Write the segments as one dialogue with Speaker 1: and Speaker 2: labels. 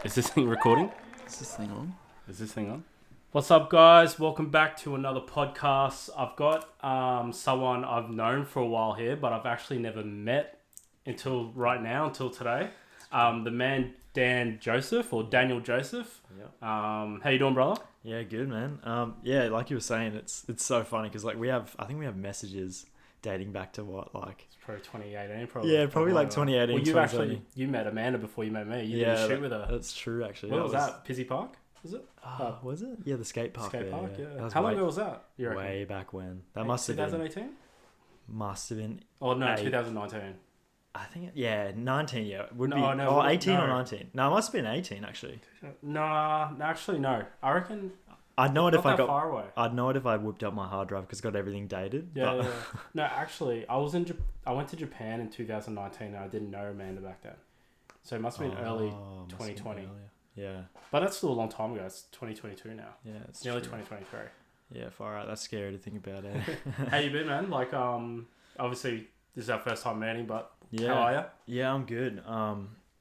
Speaker 1: Is this thing recording?
Speaker 2: Is this thing on?
Speaker 1: Is this thing on? What's up, guys? Welcome back to another podcast. I've got someone I've known for a while here, but I've actually never met until right now, until today. The man Daniel Joseph.
Speaker 2: Yeah.
Speaker 1: How you doing, brother?
Speaker 2: Yeah, good, man. Yeah, like you were saying, it's so funny because like I think we have messages dating back to what, like,
Speaker 1: It's probably 2018, probably.
Speaker 2: yeah, probably like 2018.
Speaker 1: Well, you met Amanda before you met me. You did a shoot with her.
Speaker 2: That's true, actually.
Speaker 1: Where was that? Pizzy Park? Was it?
Speaker 2: Was it? Yeah, the skate park.
Speaker 1: Skate Park, yeah.
Speaker 2: That was
Speaker 1: How long ago was that? You reckon?
Speaker 2: way back when. That must have been
Speaker 1: 2018?
Speaker 2: Must have been.
Speaker 1: Oh no, 2019.
Speaker 2: I think yeah, 19. Yeah, would
Speaker 1: No,
Speaker 2: be.
Speaker 1: no,
Speaker 2: 18
Speaker 1: no.
Speaker 2: or 19. No, it must have been 18 actually.
Speaker 1: Nah, actually no. I reckon
Speaker 2: I'd know it
Speaker 1: not
Speaker 2: if I
Speaker 1: that
Speaker 2: got.
Speaker 1: far away.
Speaker 2: I'd know it if I whipped up my hard drive because got everything dated.
Speaker 1: Yeah,
Speaker 2: but...
Speaker 1: yeah. No, actually, I went to Japan in 2019 and I didn't know Amanda back then. So it must have been early 2020.
Speaker 2: Yeah.
Speaker 1: But that's still a long time ago. It's 2022 now.
Speaker 2: Yeah, it's
Speaker 1: nearly
Speaker 2: true.
Speaker 1: 2023.
Speaker 2: Yeah, far out. That's scary to think about, eh?
Speaker 1: How you been, man? Like, obviously this is our first time meeting, but
Speaker 2: Yeah.
Speaker 1: how are you?
Speaker 2: Yeah, I'm good.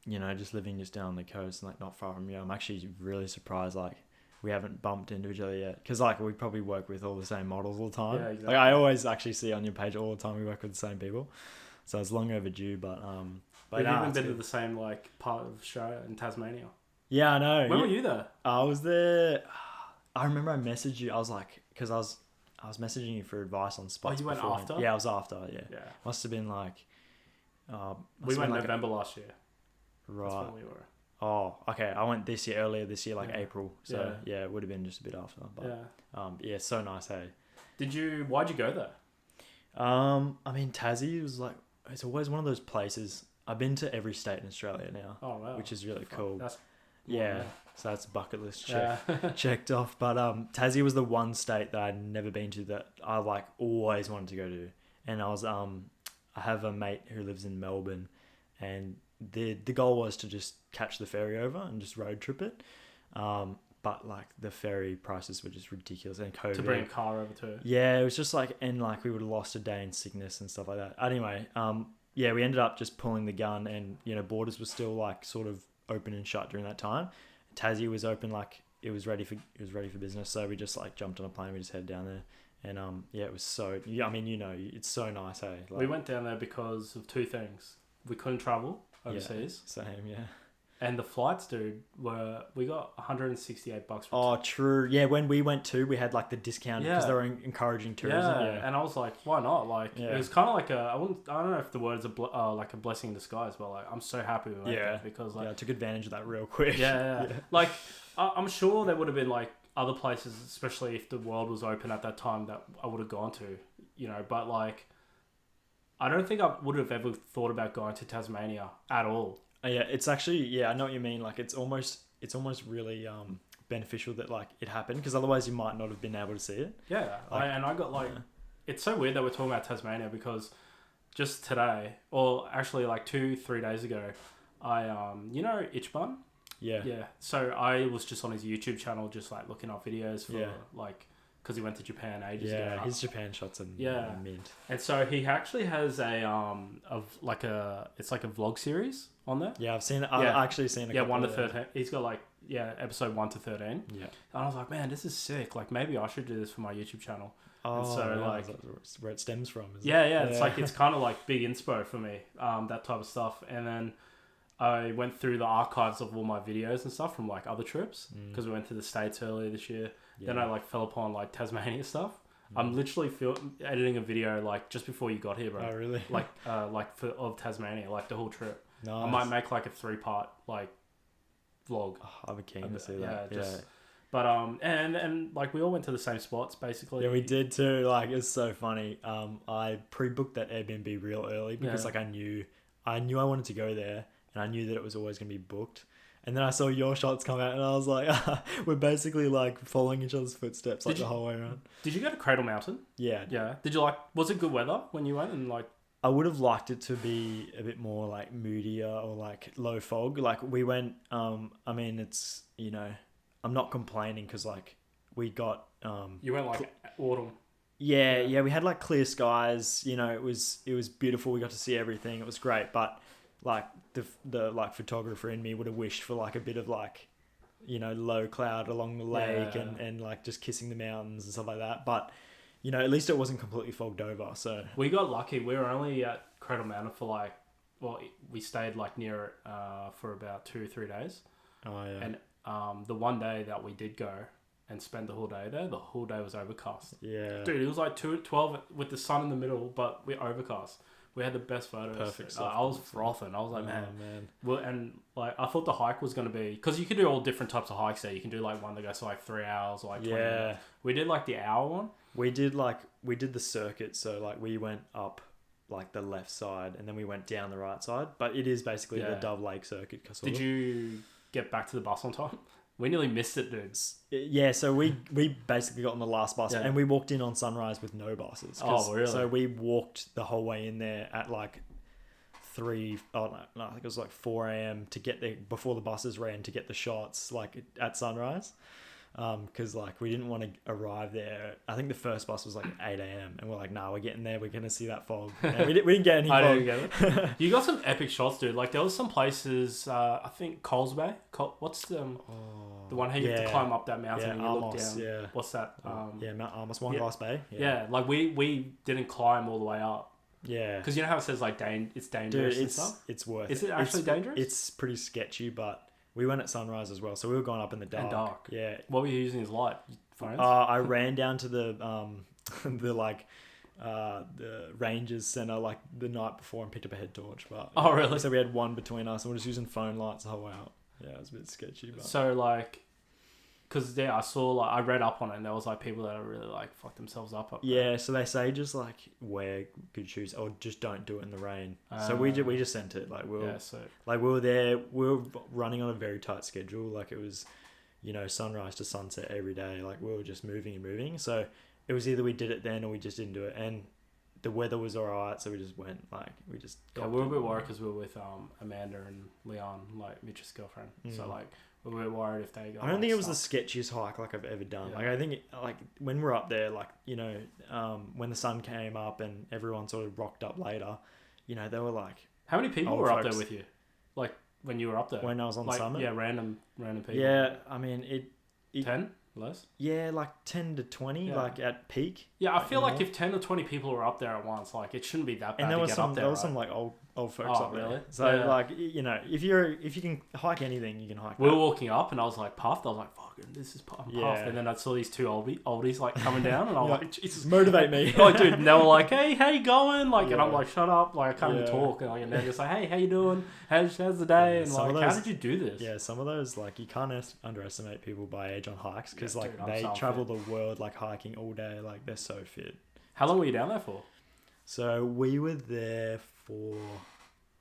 Speaker 2: You know, just living just down the coast, like not far from you. I'm actually really surprised, like, we haven't bumped into each other yet. Because, like, we probably work with all the same models all the time.
Speaker 1: Yeah, exactly.
Speaker 2: Like, I always actually see on your page all the time we work with the same people. So it's long overdue, but...
Speaker 1: We've even been to the same, like, part of Australia in Tasmania.
Speaker 2: Yeah, I know.
Speaker 1: When were you there?
Speaker 2: I was there... I remember I messaged you. I was like... Because I was messaging you for advice on spots.
Speaker 1: You went
Speaker 2: beforehand.
Speaker 1: after?
Speaker 2: Yeah, I was after, yeah.
Speaker 1: Yeah.
Speaker 2: Must have been like...
Speaker 1: We went November last year.
Speaker 2: Right.
Speaker 1: That's when we were.
Speaker 2: Oh, okay. I went earlier this year, like
Speaker 1: Yeah.
Speaker 2: April. So yeah, it would have been just a bit after. But yeah, so nice, hey.
Speaker 1: Why'd you go there?
Speaker 2: I mean, Tassie was like, it's always one of those places. I've been to every state in Australia now.
Speaker 1: Oh wow.
Speaker 2: Which is really cool.
Speaker 1: That's
Speaker 2: So that's a bucket list check,
Speaker 1: Yeah.
Speaker 2: checked off. But Tassie was the one state that I'd never been to that I like always wanted to go to. And I was I have a mate who lives in Melbourne, and the goal was to just catch the ferry over and just road trip it. But like the ferry prices were just ridiculous, and COVID.
Speaker 1: To bring a car over to.
Speaker 2: Yeah, it was just like, and like we would have lost a day in sickness and stuff like that. Anyway, yeah, we ended up just pulling the gun, and you know, borders were still like sort of open and shut during that time. Tassie was open, like it was ready for business, so we just like jumped on a plane, we just headed down there, and yeah, it was so. I mean, you know, it's so nice, hey. Like,
Speaker 1: We went down there because of two things. We couldn't travel overseas.
Speaker 2: Yeah, same, yeah.
Speaker 1: And the flights, dude, we got $168 for
Speaker 2: Oh, true. Yeah, when we went too, we had like the discount because they were encouraging tourism.
Speaker 1: Yeah, and I was like, why not? Like, it was kind of like I don't know if the word is like a blessing in disguise, but like, I'm so happy with it because like,
Speaker 2: I took advantage of that real quick.
Speaker 1: Yeah. Like, I'm sure there would have been like other places, especially if the world was open at that time, that I would have gone to, you know, but like, I don't think I would have ever thought about going to Tasmania at all.
Speaker 2: Yeah, it's actually, I know what you mean. Like, it's almost really beneficial that like it happened, because otherwise you might not have been able to see it.
Speaker 1: Yeah,
Speaker 2: like,
Speaker 1: I got like, it's so weird that we're talking about Tasmania, because just today, or actually like 2-3 days ago, I you know Itchbun?
Speaker 2: Yeah.
Speaker 1: So I was just on his YouTube channel, just like looking up videos for like, because he went to Japan ages ago.
Speaker 2: Yeah, his Japan shots are mint.
Speaker 1: And so he actually has it's like a vlog series on there.
Speaker 2: Yeah, I've seen it. I've actually seen it.
Speaker 1: Yeah, 1 to 13. He's got like episode 1 to 13.
Speaker 2: Yeah.
Speaker 1: And I was like, man, this is sick. Like, maybe I should do this for my YouTube channel.
Speaker 2: Oh,
Speaker 1: and so like,
Speaker 2: that's where it stems from.
Speaker 1: Yeah. It's like, it's kind of like big inspo for me. That type of stuff. And then I went through the archives of all my videos and stuff from like other trips, because we went to the States earlier this year. Yeah. Then I like fell upon like Tasmania stuff. I'm literally editing a video like just before you got here, bro.
Speaker 2: Oh, really?
Speaker 1: Like of Tasmania, like the whole trip.
Speaker 2: Nice.
Speaker 1: I might make like a 3-part like vlog.
Speaker 2: Oh, I'd be keen to see that. Yeah.
Speaker 1: But and like we all went to the same spots basically.
Speaker 2: Yeah, we did too. Like, it's so funny. I pre-booked that Airbnb real early because like I knew I wanted to go there, and I knew that it was always going to be booked. And then I saw your shots come out, and I was like, we're basically like following each other's footsteps the whole way around.
Speaker 1: Did you go to Cradle Mountain?
Speaker 2: Yeah.
Speaker 1: Yeah. Did you was it good weather when you went, and like?
Speaker 2: I would have liked it to be a bit more like moodier or like low fog. Like we went, I mean, it's, you know, I'm not complaining because like we got...
Speaker 1: you went like autumn.
Speaker 2: Yeah, we had like clear skies, you know, it was beautiful. We got to see everything. It was great. But like the like photographer in me would have wished for like a bit of like, you know, low cloud along the lake and like just kissing the mountains and stuff like that. But, you know, at least it wasn't completely fogged over. So
Speaker 1: we got lucky. We were only at Cradle Mountain for like, well, we stayed like near it for about 2 or 3 days.
Speaker 2: Oh yeah.
Speaker 1: And the one day that we did go and spend the whole day there, the whole day was overcast.
Speaker 2: Yeah.
Speaker 1: Dude, it was like 12 with the sun in the middle, but we're overcast. We had the best photos.
Speaker 2: Perfect
Speaker 1: stuff. I was frothing. I was like,
Speaker 2: man.
Speaker 1: Well, and like I thought the hike was gonna be, because you can do all different types of hikes there. You can do like one that goes for like 3 hours or like 20 minutes. We did like the hour one.
Speaker 2: We did the circuit. So like we went up like the left side and then we went down the right side. But it is basically the Dove Lake circuit.
Speaker 1: Did you get back to the bus on time? We nearly missed it, dudes.
Speaker 2: Yeah, so we basically got on the last bus and we walked in on sunrise with no buses.
Speaker 1: Oh, really?
Speaker 2: So we walked the whole way in there at like 3, I think it was like 4 a.m. to get there before the buses ran to get the shots like at sunrise. Because like we didn't want to arrive there. I think the first bus was like 8 a.m. and we're like, nah, we're getting there. We're gonna see that fog. And we didn't get any fog.
Speaker 1: I didn't get it. You got some epic shots, dude. Like there was some places. I think Coles Bay. What's the one how you have to climb up that mountain and you
Speaker 2: Amos,
Speaker 1: look down?
Speaker 2: Yeah.
Speaker 1: What's that?
Speaker 2: Mount Amos, One Glass Bay.
Speaker 1: Yeah, like we didn't climb all the way up.
Speaker 2: Yeah.
Speaker 1: Because you know how it says like it's dangerous.
Speaker 2: Dude,
Speaker 1: and stuff.
Speaker 2: It's worth.
Speaker 1: Is it actually dangerous?
Speaker 2: It's pretty sketchy, but. We went at sunrise as well, so we were going up in the dark.
Speaker 1: And dark.
Speaker 2: Yeah.
Speaker 1: What were you using as light? Phones?
Speaker 2: I ran down to the the Rangers Centre like the night before and picked up a head torch. But
Speaker 1: oh really?
Speaker 2: So we had one between us, and we're just using phone lights the whole way out. Yeah, it was a bit sketchy. But.
Speaker 1: So like, because I saw like I read up on it, and there was like people that are really like fucked themselves up.
Speaker 2: Yeah, so they say just like wear good shoes or just don't do it in the rain. So we just sent it like we were there. We were running on a very tight schedule. Like it was, you know, sunrise to sunset every day. Like we were just moving and moving. So it was either we did it then or we just didn't do it. And the weather was alright, so we just went. Like we just
Speaker 1: we were a bit worried because we were with Amanda and Leon, like Mitch's girlfriend. So like. We were worried if they got.
Speaker 2: I don't think it was the sketchiest hike like I've ever done. Yeah. Like I think like when we're up there, like you know, when the sun came up and everyone sort of rocked up later, you know, they were like.
Speaker 1: How many people were up there with you? Like when you were up there?
Speaker 2: When I was on the summit.
Speaker 1: Yeah, random people.
Speaker 2: Yeah, I mean it
Speaker 1: 10 less.
Speaker 2: Yeah, like 10 to 20, like at peak.
Speaker 1: Yeah, I feel like if 10 or 20 people were up there at once, like it shouldn't be that bad.
Speaker 2: And there was
Speaker 1: to get
Speaker 2: some,
Speaker 1: up there,
Speaker 2: there was some like old folks up
Speaker 1: really?
Speaker 2: there. So like you know, if you can hike anything, you can hike.
Speaker 1: We were walking up, and I was like puffed. I was like, "Fucking, this is puffed." And then I saw these two oldies like coming down, and I was like, "Jesus,
Speaker 2: motivate me!"
Speaker 1: Like, dude, and they were like, "Hey, how you going?" Like, and I'm like, "Shut up!" Like, I can't even talk. And they're just like, "Hey, how you doing? How's the day?" And like, how did you do this?
Speaker 2: Yeah, some of those like you can't underestimate people by age on hikes because like
Speaker 1: dude,
Speaker 2: they travel the world like hiking all day. Like they're so fit.
Speaker 1: How long were you down there for?
Speaker 2: So we were there for,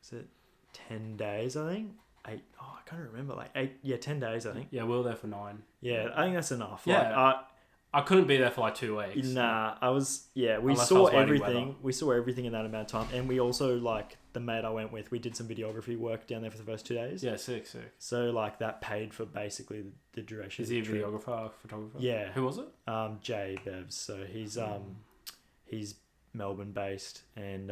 Speaker 2: is it 10 days, I think? 8, I can't remember, like 8, 10 days, I think.
Speaker 1: Yeah, we were there for 9.
Speaker 2: Yeah, I think that's enough.
Speaker 1: Yeah.
Speaker 2: Like,
Speaker 1: I couldn't be there for like 2 weeks.
Speaker 2: Nah, we saw everything. We saw everything in that amount of time. And we also, like, the mate I went with, we did some videography work down there for the first 2 days.
Speaker 1: Yeah, sick.
Speaker 2: So, like, that paid for basically the duration.
Speaker 1: Is he a videographer, photographer?
Speaker 2: Yeah.
Speaker 1: Who was it?
Speaker 2: Jay Bevs. So he's Melbourne based, and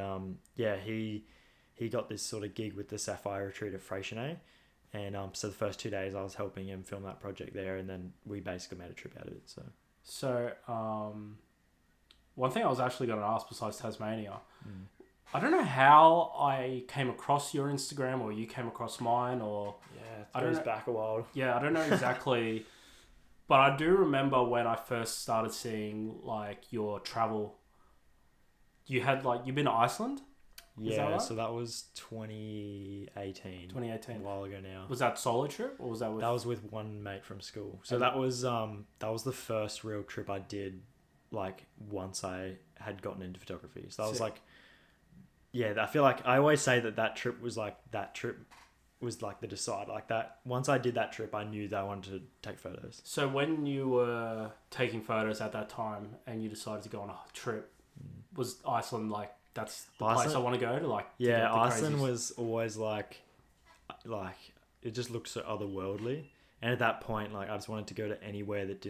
Speaker 2: he got this sort of gig with the Sapphire Retreat at Freycinet, and so the first 2 days I was helping him film that project there, and then we basically made a trip out of it.
Speaker 1: So one thing I was actually going to ask besides Tasmania, I don't know how I came across your Instagram or you came across mine, or
Speaker 2: it goes back a while.
Speaker 1: Yeah, I don't know exactly, but I do remember when I first started seeing like your travel. You had like you've been to Iceland.
Speaker 2: Yeah, so that was 2018.
Speaker 1: 2018,
Speaker 2: a while ago now.
Speaker 1: Was that solo trip or was that with?
Speaker 2: That was with one mate from school. So that was the first real trip I did, like once I had gotten into photography. So that was like, yeah, I feel like I always say that trip was like the decider. Like that once I did that trip, I knew that I wanted to take photos.
Speaker 1: So when you were taking photos at that time and you decided to go on a trip, was Iceland like? That's the place I want to go to, like.
Speaker 2: Yeah, Iceland was always like, it just looked so otherworldly, and at that point, like, I just wanted to go to anywhere that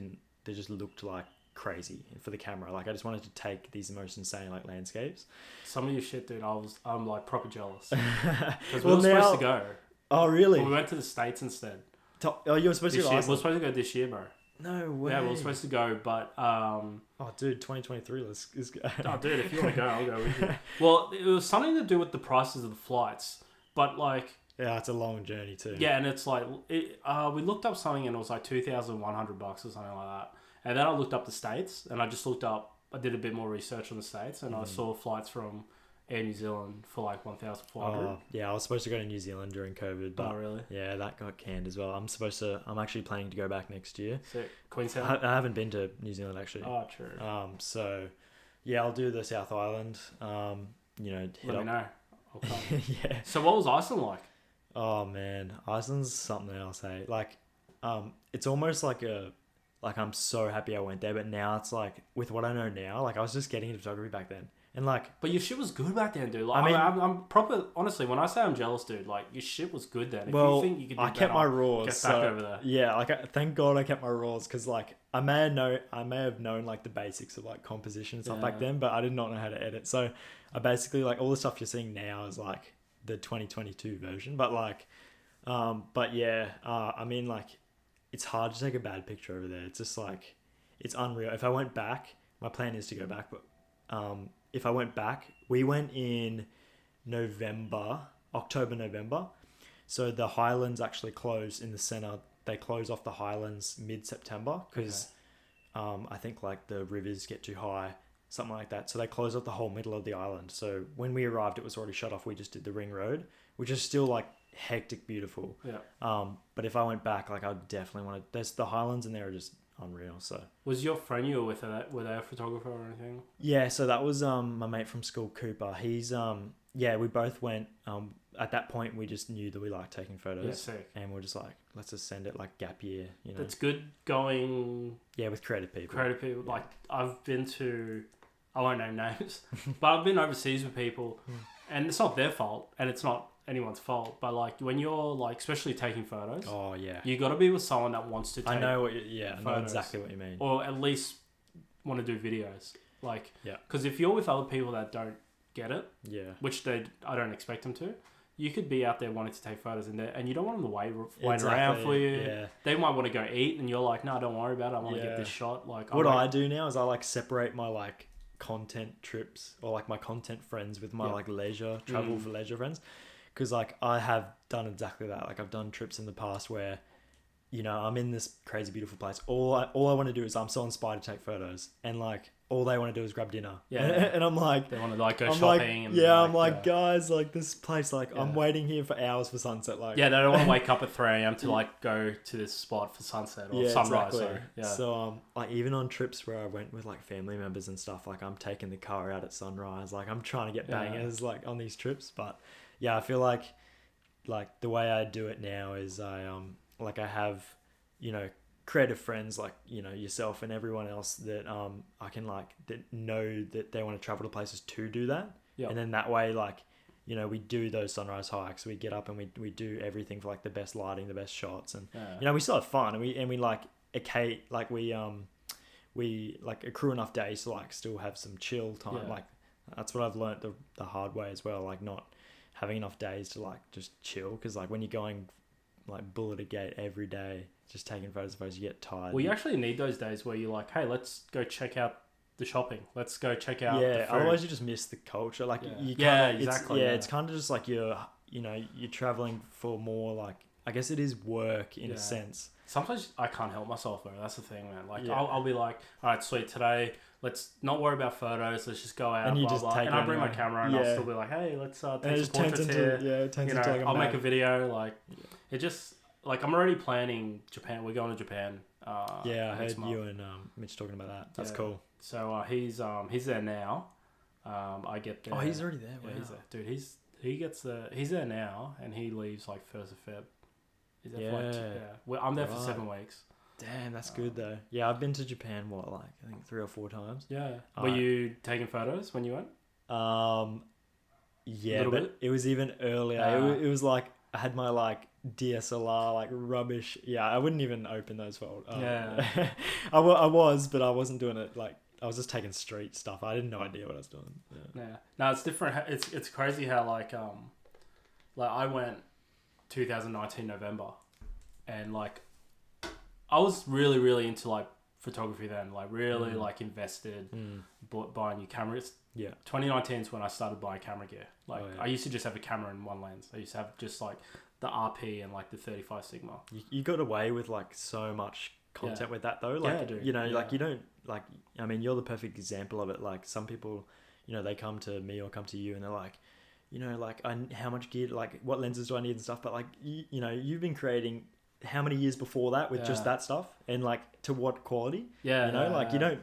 Speaker 2: just looked like crazy for the camera. Like I just wanted to take these most insane like landscapes.
Speaker 1: Some of your shit, dude, I'm like proper jealous. Because
Speaker 2: Well,
Speaker 1: we were supposed to go.
Speaker 2: Oh really?
Speaker 1: But we went to the States instead.
Speaker 2: Oh, you were supposed
Speaker 1: This
Speaker 2: to go to
Speaker 1: year. We were
Speaker 2: Iceland?
Speaker 1: supposed to go this year, bro.
Speaker 2: No way.
Speaker 1: Yeah, we were supposed to go, but
Speaker 2: Oh, dude, 2023. Let's go.
Speaker 1: oh, dude, if you want to go, I'll go with you. Well, it was something to do with the prices of the flights, but like.
Speaker 2: Yeah, it's a long journey too.
Speaker 1: Yeah, and it's like we looked up something and it was like $2,100 or something like that. And then I looked up the States, and I did a bit more research on the States, and I saw flights from Air New Zealand for like 1,400.
Speaker 2: Oh, yeah, I was supposed to go to New Zealand during COVID, but
Speaker 1: oh, really?
Speaker 2: yeah, that got canned as well. I'm actually planning to go back next year.
Speaker 1: So Queensland?
Speaker 2: I haven't been to New Zealand actually.
Speaker 1: Oh, true.
Speaker 2: So yeah, I'll do the South Island. Hit
Speaker 1: Let me know. I'll come.
Speaker 2: Yeah.
Speaker 1: So what was Iceland like?
Speaker 2: Oh man, Iceland's something else, hey. Like, it's almost like I'm so happy I went there, but now it's like, with what I know now, like I was just getting into photography back then. And like,
Speaker 1: but your shit was good back then, dude. Like,
Speaker 2: I mean,
Speaker 1: I'm proper. Honestly, when I say I'm jealous, dude, like your shit was good then. If you think you could do
Speaker 2: I kept my raws.
Speaker 1: get back over there.
Speaker 2: Yeah, like thank God I kept my raws, because like I may have known like the basics of like composition and stuff back then, but I did not know how to edit. So I basically, like, all the stuff you're seeing now is like the 2022 version. But like, I mean, like, it's hard to take a bad picture over there. It's just like, it's unreal. If I went back, my plan is to go back, but if I went back, we went in October, November. So the Highlands actually close in the center. They close off the Highlands mid-September because I think like the rivers get too high, something like that. So they close off the whole middle of the island. So when we arrived, it was already shut off. We just did the ring road, which is still like hectic beautiful.
Speaker 1: Yeah.
Speaker 2: But if I went back, like, I'd definitely want to. There's the Highlands and they're just unreal. So
Speaker 1: was your friend you were with were they a photographer or anything?
Speaker 2: Yeah, so that was my mate from school, Cooper. He's we both went. At that point, we just knew that we liked taking photos.
Speaker 1: Yeah, sick.
Speaker 2: And we're just like, let's just send it like gap year, you know.
Speaker 1: It's good going.
Speaker 2: Yeah, with creative people.
Speaker 1: Like, I've been to, I won't name names, but I've been overseas with people, and it's not their fault, and it's not anyone's fault. But like, when you're like, especially taking photos,
Speaker 2: oh yeah,
Speaker 1: you got to be with someone that wants to take.
Speaker 2: I know exactly what you mean.
Speaker 1: Or at least want to do videos, like,
Speaker 2: yeah.
Speaker 1: Because if you're with other people that don't get it,
Speaker 2: yeah,
Speaker 1: which I don't expect them to. You could be out there wanting to take photos in there, and you don't want them to wait around for you.
Speaker 2: Yeah.
Speaker 1: They might want to go eat, and you're like, no, don't worry about it. I want to get this shot. Like,
Speaker 2: what I do now is I like separate my like content trips or like my content friends with my like leisure travel for leisure friends, because like I have done exactly that. Like I've done trips in the past where, you know, I'm in this crazy beautiful place. All I want to do is I'm so inspired to take photos, and like all they want to do is grab dinner. Yeah. And I'm like,
Speaker 1: they want to like go
Speaker 2: I'm
Speaker 1: shopping.
Speaker 2: Like, I'm like, guys, like this place, like I'm waiting here for hours for sunset. Like,
Speaker 1: yeah, they don't want to wake up at 3 a.m. to like go to this spot for sunset or sunrise.
Speaker 2: Exactly.
Speaker 1: Sorry. Yeah.
Speaker 2: So like even on trips where I went with like family members and stuff, like I'm taking the car out at sunrise. Like I'm trying to get bangers like on these trips. But yeah, I feel like the way I do it now is I have, you know, creative friends like, you know, yourself and everyone else that I can like that know that they want to travel to places to do that. And then that way, like, you know, we do those sunrise hikes, we get up and we do everything for like the best lighting, the best shots, and you know, we still have fun, and we like we like accrue enough days to like still have some chill time. Like that's what I've learnt the hard way as well, like not having enough days to like just chill, because like when you're going like bullet a gate every day just taking photos, you get tired.
Speaker 1: Well, you actually need those days where you're like, hey, let's go check out the shopping, let's go check out the food.
Speaker 2: Otherwise you just miss the culture, like you
Speaker 1: exactly.
Speaker 2: It's kind of just like you're traveling for more, like, I guess it is work in a sense.
Speaker 1: Sometimes I can't help myself, bro. That's the thing, man. Like I'll be like, all right, sweet, today let's not worry about photos, let's just go out,
Speaker 2: and you
Speaker 1: blah,
Speaker 2: just
Speaker 1: blah.
Speaker 2: take
Speaker 1: and I bring my camera, and I'll still be like, hey, let's take some portraits here. I'll make a video. Like it just, like, I'm already planning Japan. We're going to Japan.
Speaker 2: I heard you and Mitch talking about that. That's cool.
Speaker 1: So he's there now. I get there.
Speaker 2: Oh, he's already there. Wow.
Speaker 1: Yeah, he's there, dude. He's there now, and he leaves like 1st of Feb. He's there for like, I'm there for 7 weeks.
Speaker 2: Damn, that's good though. Yeah, I've been to Japan I think 3 or 4 times.
Speaker 1: Yeah. Were you taking photos when you went?
Speaker 2: Yeah, but it was even earlier. It was like I had my like DSLR like rubbish. Yeah, I wouldn't even open those folders.
Speaker 1: Yeah.
Speaker 2: I was, but I wasn't doing it like I was just taking street stuff. I had no idea what I was doing.
Speaker 1: Yeah. No, it's different. It's crazy how like I went 2019 November, and like I was really really into like photography then. Like really like invested, bought buying new cameras.
Speaker 2: Yeah.
Speaker 1: 2019 is when I started buying camera gear. Like I used to just have a camera and one lens. I used to have just like the RP and like the 35 Sigma.
Speaker 2: You got away with like so much content with that though. Like
Speaker 1: dude.
Speaker 2: you know, like you don't like. I mean, you're the perfect example of it. Like some people, you know, they come to me or come to you and they're like, you know, like how much gear, like what lenses do I need and stuff. But like you know, you've been creating how many years before that with just that stuff, and like to what quality?
Speaker 1: Yeah.
Speaker 2: You know, like you don't.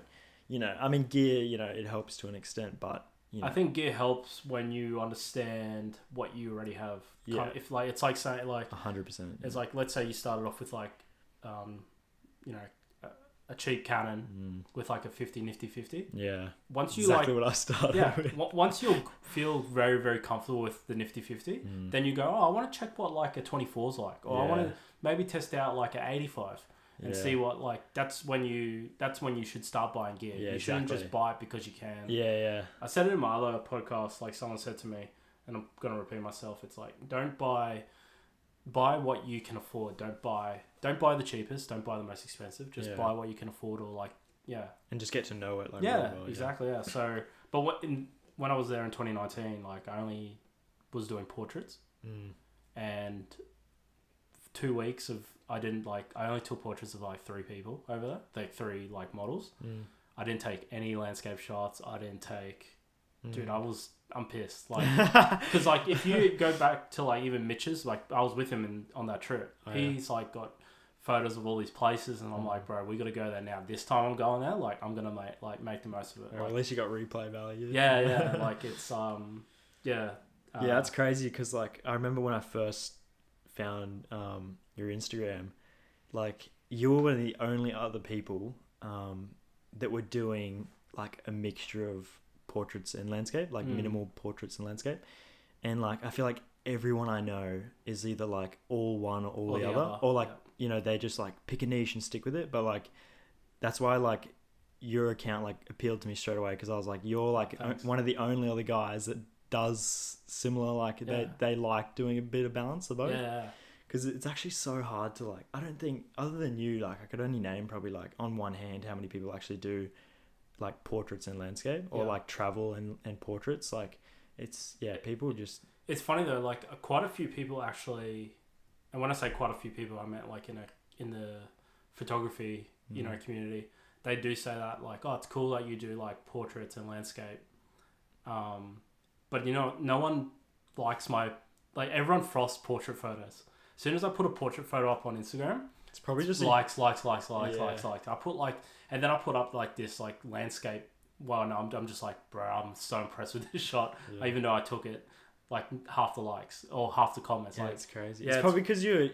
Speaker 2: You know, I mean, gear, you know, it helps to an extent, but, you know.
Speaker 1: I think gear helps when you understand what you already have.
Speaker 2: Yeah.
Speaker 1: Kind of, if like, it's like saying like...
Speaker 2: 100%.
Speaker 1: It's like, let's say you started off with like, you know, a cheap Canon with like a 50 nifty 50.
Speaker 2: Yeah.
Speaker 1: Once you
Speaker 2: exactly what I started with.
Speaker 1: Once you feel very, very comfortable with the nifty 50, then you go, oh, I want to check what like a 24 is like. Or I want to maybe test out like an 85. And see what like that's when you should start buying gear. You shouldn't just buy it because you can.
Speaker 2: Yeah.
Speaker 1: I said it in my other podcast. Like someone said to me, and I'm gonna repeat myself. It's like don't buy what you can afford. Don't buy the cheapest. Don't buy the most expensive. Just buy what you can afford, or like
Speaker 2: and just get to know it. Like
Speaker 1: really
Speaker 2: well,
Speaker 1: exactly. Yeah. So, but when I was there in 2019, like I only was doing portraits, and 2 weeks of. I only took portraits of like 3 people over there, like 3 like models. I didn't take any landscape shots. I didn't take, dude, I'm pissed. Like, cause like if you go back to like even Mitch's, like I was with him on that trip. He's like got photos of all these places and I'm like, bro, we got to go there now. This time I'm going there. Like I'm going to make the most of it.
Speaker 2: Or
Speaker 1: like,
Speaker 2: at least you got replay value.
Speaker 1: Yeah. Like it's, yeah,
Speaker 2: it's crazy. Cause like, I remember when I first found, your Instagram, like you were one of the only other people that were doing like a mixture of portraits and landscape, like minimal portraits and landscape, and like I feel like everyone I know is either like all one or all the other, or like you know they just like pick a niche and stick with it. But like that's why like your account like appealed to me straight away, because I was like, you're like one of the only other guys that does similar, like they like doing a bit of balance of both. Because it's actually so hard to like, I don't think, other than you, like I could only name probably like on one hand how many people actually do like portraits and landscape, or like travel and portraits. Like it's, people just...
Speaker 1: It's funny though, like quite a few people actually, and when I say quite a few people, I meant like in the photography, you know, community, they do say that like, oh, it's cool that you do like portraits and landscape. But you know, no one likes like everyone frosts portrait photos. As soon as I put a portrait photo up on Instagram,
Speaker 2: it's probably just
Speaker 1: likes. I put like, and then I put up like this like landscape. Well, no, I'm just like, bro, I'm so impressed with this shot. Even though I took it, like half the likes or half the comments.
Speaker 2: Yeah,
Speaker 1: like,
Speaker 2: it's crazy. Yeah, it's probably because you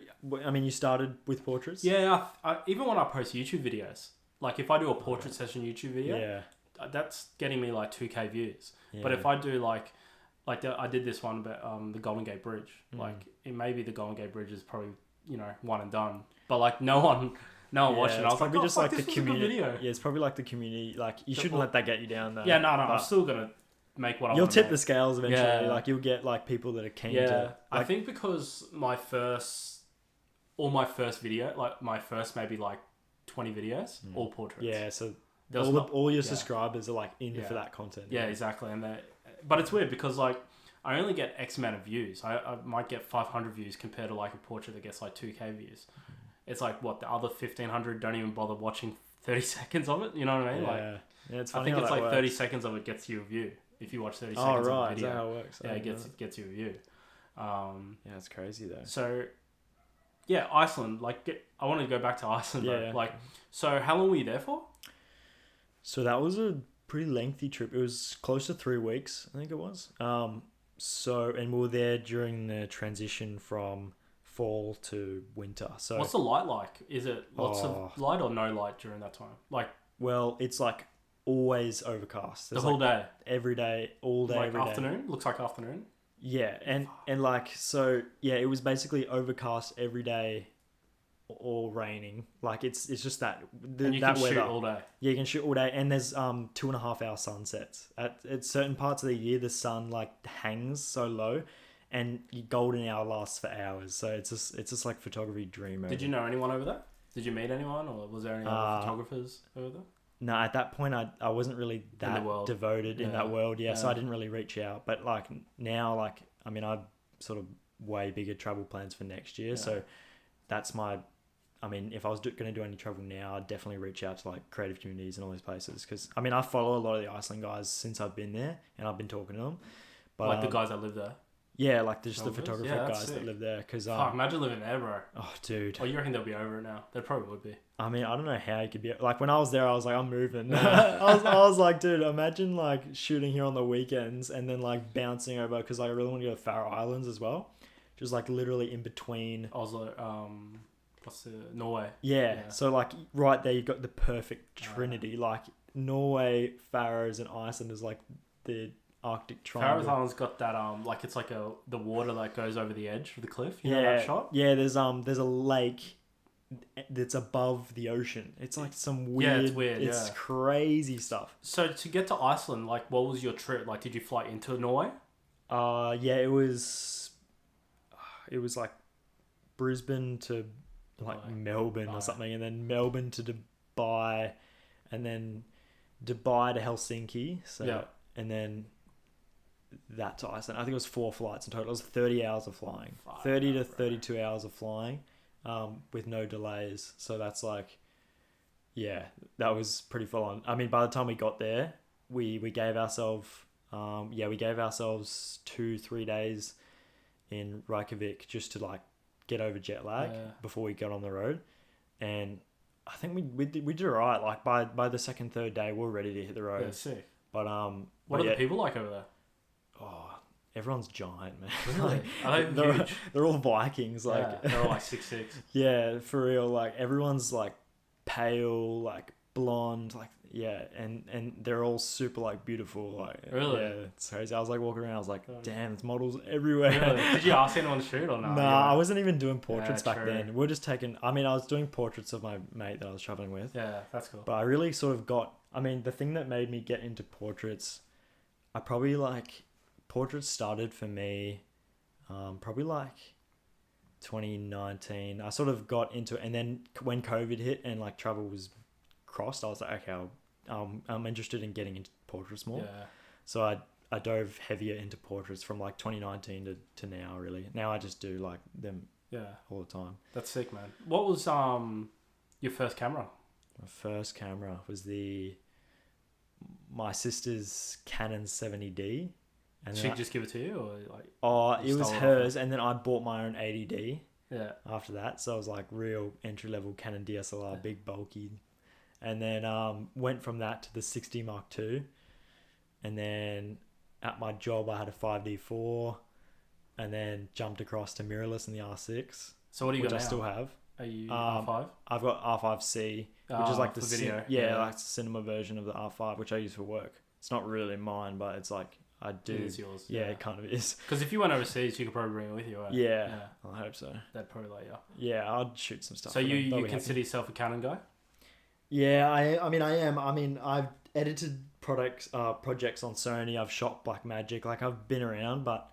Speaker 2: started with portraits.
Speaker 1: Yeah, I even when I post YouTube videos, like if I do a portrait session YouTube video, that's getting me like 2K views. But if I do like I did this one about the Golden Gate Bridge. Like it maybe the Golden Gate Bridge is probably, you know, one and done. But like no one watched it. I was
Speaker 2: probably
Speaker 1: like,
Speaker 2: just like the
Speaker 1: community.
Speaker 2: Yeah, it's probably like the community. Like you shouldn't let that get you down though.
Speaker 1: Yeah, no, I'm still gonna make what I want.
Speaker 2: You'll tip the scales eventually.
Speaker 1: Yeah.
Speaker 2: Like you'll get like people that are keen to. Like,
Speaker 1: I think because my first video, like my first maybe like 20 videos, all portraits.
Speaker 2: Yeah, so
Speaker 1: There's
Speaker 2: all your subscribers are like in for that content.
Speaker 1: Yeah, exactly. But it's weird because like I only get X amount of views. I might get 500 views compared to like a portrait that gets like 2K views. It's like what the other 1,500 don't even bother watching 30 seconds of it. You know what I mean?
Speaker 2: Yeah, it's funny.
Speaker 1: I think it's like
Speaker 2: works.
Speaker 1: 30 seconds of it gets you a view. If you watch 30 seconds
Speaker 2: of a video.
Speaker 1: Is that
Speaker 2: how it works?
Speaker 1: Yeah, it gets you a view.
Speaker 2: Yeah, it's crazy though.
Speaker 1: So, yeah, Iceland. I want to go back to Iceland.
Speaker 2: Yeah.
Speaker 1: Like, so how long were you there for?
Speaker 2: So that was a pretty lengthy trip. It was close to 3 weeks, I think it was. And we were there during the transition from fall to winter. So
Speaker 1: what's the light like? Is it lots of light or no light during that time? Like,
Speaker 2: well, it's like always overcast.
Speaker 1: The whole day?
Speaker 2: Every day, all day,
Speaker 1: Like
Speaker 2: every day.
Speaker 1: afternoon? Looks like afternoon?
Speaker 2: Yeah, and like, so yeah, it was basically overcast every day or raining. Like it's just that
Speaker 1: And you
Speaker 2: that
Speaker 1: can
Speaker 2: weather.
Speaker 1: shoot all day.
Speaker 2: Yeah, you can shoot all day, and there's 2.5 hour sunsets at certain parts of the year. The sun like hangs so low, and your golden hour lasts for hours. So it's just like photography dream.
Speaker 1: Did you know anyone over there? Did you meet anyone, or was there any other photographers over there?
Speaker 2: No, at that point I wasn't really that devoted in that world. Yeah, so I didn't really reach out. But like now, like I mean, I've sort of way bigger travel plans for next year. So that's my. I mean, if I was going to do any travel now, I'd definitely reach out to like creative communities and all these places. Because I mean, I follow a lot of the Iceland guys since I've been there, and I've been talking to them. But
Speaker 1: like the guys that live there.
Speaker 2: Yeah, like just the photographer guys that live there. Cause,
Speaker 1: imagine living there, bro.
Speaker 2: Oh, dude.
Speaker 1: Oh, you reckon they'll be over it now? They probably would be.
Speaker 2: I mean, I don't know how you could be... Like, when I was there, I was like, I'm moving. I was like, dude, imagine, like, shooting here on the weekends and then, like, bouncing over... Because like, I really want to go to Faroe Islands as well. Just, like, literally in between...
Speaker 1: Oslo, what's the... Norway.
Speaker 2: Yeah. So, like, right there, you've got the perfect trinity. Like, Norway, Faroes, and Iceland is, like, the... Arctic Triangle.
Speaker 1: Faroe Islands got that like it's like the water that goes over the edge of the cliff. You know that shot?
Speaker 2: Yeah, there's a lake that's above the ocean. It's like some weird.
Speaker 1: Yeah, it's weird.
Speaker 2: It's crazy stuff.
Speaker 1: So to get to Iceland, like, what was your trip? Like, did you fly into Norway?
Speaker 2: Yeah, it was like Brisbane to like Melbourne or something, and then Melbourne to Dubai, and then Dubai to Helsinki. So and then. That to Iceland. I think it was 4 flights in total. It was 30 hours of flying. 30 to 32 hours of flying with no delays. So that's like, yeah, that was pretty full on. I mean, by the time we got there, we gave ourselves, 2-3 days in Reykjavik just to like get over jet lag before we got on the road. And I think we did all right. Like by the second, third day, we were ready to hit the road.
Speaker 1: Yeah, sick.
Speaker 2: But
Speaker 1: what are the people like over there?
Speaker 2: Oh, everyone's giant, man.
Speaker 1: Really? Are they huge?
Speaker 2: They're all Vikings. Like
Speaker 1: they're all like 6'6".
Speaker 2: Yeah, for real. Like everyone's like pale, like blonde, like and they're all super like beautiful. Like
Speaker 1: really,
Speaker 2: yeah, it's crazy. I was like walking around. I was like, damn, there's models everywhere.
Speaker 1: Really? Did you ask anyone to shoot or not?
Speaker 2: Nah, I wasn't even doing portraits back then. We're just taking. I mean, I was doing portraits of my mate that I was traveling with.
Speaker 1: Yeah, that's cool.
Speaker 2: But I really sort of got. I mean, the thing that made me get into portraits, I probably like. Portraits started for me probably like 2019. I sort of got into it, and then when COVID hit and like travel was crossed, I was like, okay, I'm interested in getting into portraits more. Yeah. So I dove heavier into portraits from like 2019 to now. Really, now I just do like them all the time.
Speaker 1: That's sick, man. What was your first camera?
Speaker 2: My first camera was my sister's Canon 70D.
Speaker 1: And she just give it to you, or like?
Speaker 2: Oh, it was hers, and then I bought my own 80D.
Speaker 1: Yeah.
Speaker 2: After that, so I was like real entry level Canon DSLR, big bulky, and then went from that to the 60 Mark II, and then at my job I had a 5D4, and then jumped across to mirrorless in the R6.
Speaker 1: So what do you got now?
Speaker 2: I still have.
Speaker 1: Are you R5?
Speaker 2: I've got R5C, which is like the
Speaker 1: video.
Speaker 2: Like the cinema version of the R5, which I use for work. It's not really mine, but it's like. I do.
Speaker 1: It is yours.
Speaker 2: Yeah, it kind of is.
Speaker 1: Because if you went overseas, you could probably bring it with you, right?
Speaker 2: Yeah, I hope so.
Speaker 1: That'd probably let you.
Speaker 2: Yeah, I'd shoot some stuff.
Speaker 1: So you consider yourself a Canon guy?
Speaker 2: Yeah, I mean, I am. I mean, I've edited projects on Sony. I've shot Blackmagic. Like, I've been around, but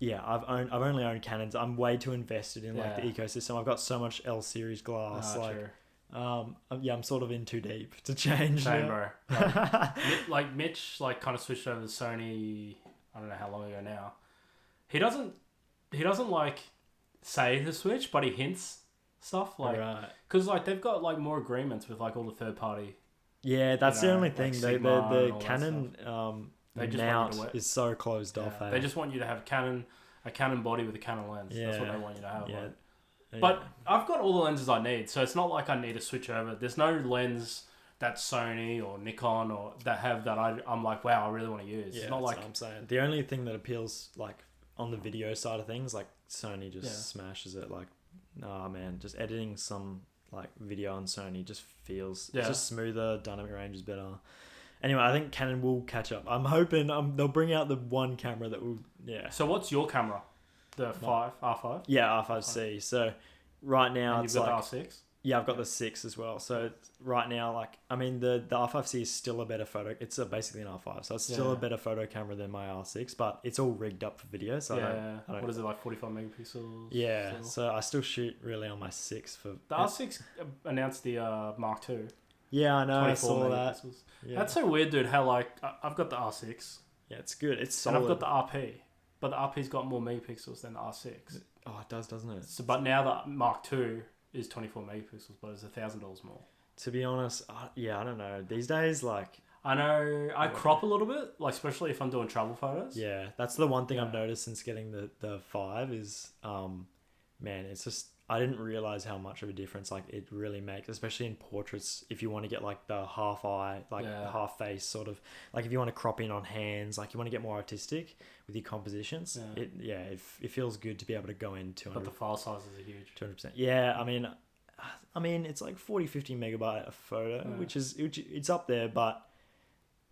Speaker 2: yeah, I've only owned Canons. I'm way too invested in like the ecosystem. I've got so much L series glass. True. I'm sort of in too deep to change.
Speaker 1: Same, bro. Like Mitch, like kind of switched over to Sony. I don't know how long ago now. He doesn't like say the switch, but he hints stuff like because like they've got like more agreements with like all the third party. Yeah,
Speaker 2: that's the only thing. Like the Canon mount is so closed off.
Speaker 1: They just want you to have a Canon body with a Canon lens. Yeah. That's what they want you to have.
Speaker 2: Yeah.
Speaker 1: Like. But I've got all the lenses I need, so it's not like I need to switch over. There's no lens that Sony or Nikon or that have that I'm like, wow, I really want to use.
Speaker 2: Yeah,
Speaker 1: it's not
Speaker 2: that's
Speaker 1: like
Speaker 2: what I'm saying. The only thing that appeals like on the video side of things, like Sony just smashes it. Like, nah, man, just editing some like video on Sony just feels it's just smoother, dynamic range is better. Anyway, I think Canon will catch up. I'm hoping they'll bring out the one camera that will. Yeah.
Speaker 1: So what's your camera? The R5?
Speaker 2: Yeah, R5C. So right now
Speaker 1: And
Speaker 2: it's
Speaker 1: you've got
Speaker 2: like
Speaker 1: the R6?
Speaker 2: yeah, I've got the 6 as well. So right now, like I mean, the R5C is still a better photo. It's basically an R5, so it's still a better photo camera than my R6, but it's all rigged up for video. So I don't
Speaker 1: what is it, like 45 megapixels?
Speaker 2: Yeah,
Speaker 1: still?
Speaker 2: so I still shoot really on my 6 for
Speaker 1: The R6 announced the Mark II.
Speaker 2: Yeah, I know. I
Speaker 1: 24
Speaker 2: saw that.
Speaker 1: megapixels.
Speaker 2: Yeah.
Speaker 1: That's so weird, dude. How like I've got the R6
Speaker 2: Yeah, it's good. It's solid.
Speaker 1: and I've got the RP, but the RP's got more megapixels than the R6.
Speaker 2: Oh, it does, doesn't it?
Speaker 1: So, but now the Mark II is 24 megapixels, but it's $1,000 more.
Speaker 2: To be honest, yeah, I don't know. These days, like
Speaker 1: I know I crop a little bit, like especially if I'm doing travel photos.
Speaker 2: yeah, that's the one thing I've noticed since getting the 5 is, man, it's just I didn't realize how much of a difference like it really makes, especially in portraits. If you want to get like the half eye, like half face sort of, like if you want to crop in on hands, like you want to get more artistic with your compositions. It feels good to be able to go in 200.
Speaker 1: But the file sizes are huge.
Speaker 2: 200%. Yeah, I mean, it's like 40-50 megabyte a photo, which it's up there, but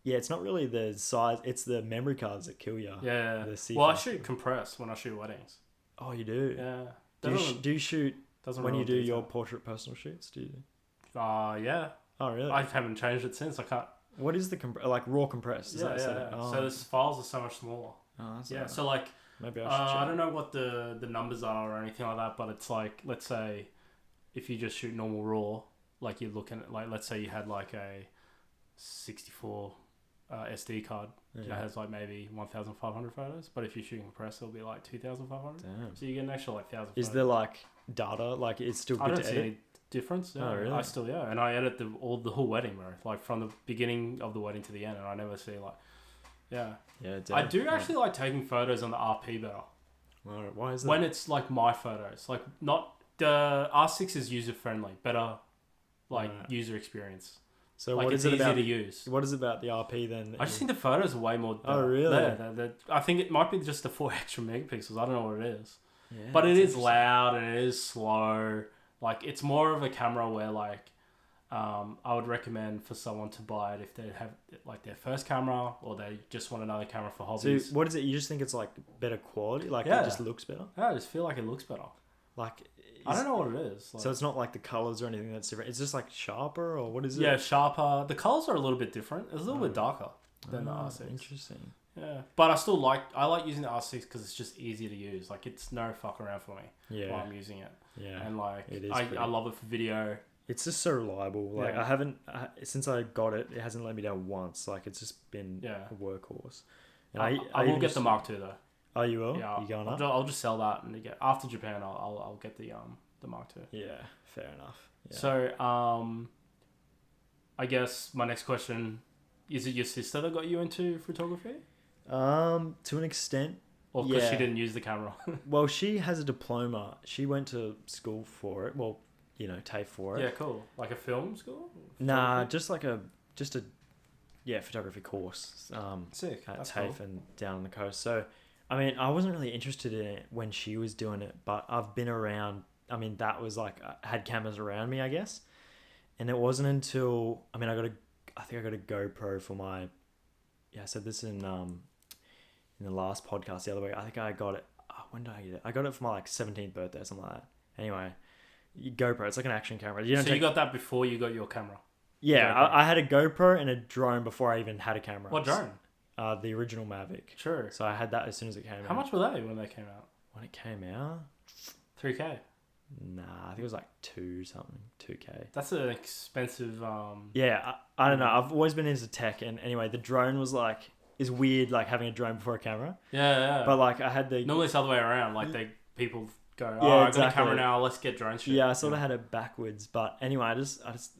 Speaker 2: yeah, it's not really the size. It's the memory cards that kill you.
Speaker 1: Yeah.
Speaker 2: The
Speaker 1: Well, I shoot compressed when I shoot weddings.
Speaker 2: Oh, you do?
Speaker 1: Yeah.
Speaker 2: Do you shoot when you do
Speaker 1: detail.
Speaker 2: your portrait personal shoots? Do you?
Speaker 1: Yeah.
Speaker 2: Oh, really?
Speaker 1: I haven't changed it since. I can't.
Speaker 2: What is the like raw compressed? Is
Speaker 1: Yeah.
Speaker 2: Oh.
Speaker 1: So the files are so much smaller.
Speaker 2: Oh, that's
Speaker 1: Yeah.
Speaker 2: right.
Speaker 1: So like,
Speaker 2: maybe I should check.
Speaker 1: I don't know what the numbers are or anything like that, but it's like, let's say, if you just shoot normal raw, like you're looking at like, let's say you had like a 64 SD card. It has like maybe 1,500 photos, but if you're shooting compressed, it'll be like 2,500.
Speaker 2: Damn.
Speaker 1: So you get an extra like 1,000.
Speaker 2: Is there like data? Like it's still good
Speaker 1: I don't
Speaker 2: to
Speaker 1: see
Speaker 2: edit?
Speaker 1: any difference.
Speaker 2: Oh, really?
Speaker 1: I still and I edit the whole wedding, bro. Like from the beginning of the wedding to the end, and I never see like,
Speaker 2: Yeah.
Speaker 1: I do actually like taking photos on the RP better.
Speaker 2: Why is that?
Speaker 1: When it's like my photos, like not the R6 is user friendly, better like user experience.
Speaker 2: So
Speaker 1: like
Speaker 2: what
Speaker 1: it's
Speaker 2: is it
Speaker 1: easy
Speaker 2: about?
Speaker 1: to use.
Speaker 2: What is it about the RP then?
Speaker 1: I just think the photos are way more better.
Speaker 2: Oh, really?
Speaker 1: I think it might be just the 4 extra megapixels. I don't know what it is.
Speaker 2: Yeah,
Speaker 1: but it is loud and it is slow. Like it's more of a camera where like I would recommend for someone to buy it if they have like their first camera or they just want another camera for hobbies.
Speaker 2: So what is it? You just think it's like better quality? Like it just looks better?
Speaker 1: Yeah, I just feel like it looks better.
Speaker 2: Like
Speaker 1: I don't know what it is. Like,
Speaker 2: so it's not like the colors or anything that's different. It's just like sharper or what is it?
Speaker 1: Yeah, sharper. The colors are a little bit different. It's a little bit darker than the R6.
Speaker 2: Interesting.
Speaker 1: Yeah, but I like using the R6 because it's just easier to use. Like it's no fuck around for me while I'm using it.
Speaker 2: Yeah,
Speaker 1: and like
Speaker 2: it is
Speaker 1: I love it for video.
Speaker 2: It's just so reliable. Like I haven't since I got it, it hasn't let me down once. Like it's just been a workhorse. And
Speaker 1: I will get the Mark II though.
Speaker 2: Oh, you will?
Speaker 1: Yeah,
Speaker 2: you going up?
Speaker 1: I'll just sell that and get after Japan. I'll get the Mark II.
Speaker 2: Yeah, fair enough. Yeah.
Speaker 1: So I guess my next question is: it your sister that got you into photography?
Speaker 2: To an extent.
Speaker 1: Or because she didn't use the camera.
Speaker 2: Well, she has a diploma. She went to school for it. Well, TAFE for it.
Speaker 1: Yeah, cool. Like a film school?
Speaker 2: Nah, just a photography course.
Speaker 1: Sick.
Speaker 2: At
Speaker 1: That's
Speaker 2: TAFE
Speaker 1: cool.
Speaker 2: and down on the coast. So, I mean, I wasn't really interested in it when she was doing it, but I've been around. I mean, that was like I had cameras around me, I guess. And it wasn't until I think I got a GoPro for my. Yeah, I said this in the last podcast the other week. I think I got it. When did I get it? I got it for my 17th birthday or something like that. Anyway, GoPro. It's like an action camera. You
Speaker 1: got that before you got your camera?
Speaker 2: Yeah, I had a GoPro and a drone before I even had a camera.
Speaker 1: What drone?
Speaker 2: The original Mavic.
Speaker 1: Sure.
Speaker 2: So I had that as soon as it came out.
Speaker 1: How much were they when they came out?
Speaker 2: When it came out?
Speaker 1: 3K?
Speaker 2: Nah, I think it was like 2K.
Speaker 1: That's an expensive...
Speaker 2: Yeah, I don't know. I've always been into tech. And anyway, the drone was is weird, like having a drone before a camera.
Speaker 1: Yeah.
Speaker 2: But I had the...
Speaker 1: Normally it's the other way around. Like people go, I got a camera now, let's get drone shit.
Speaker 2: Yeah, I sort of had it backwards. But anyway,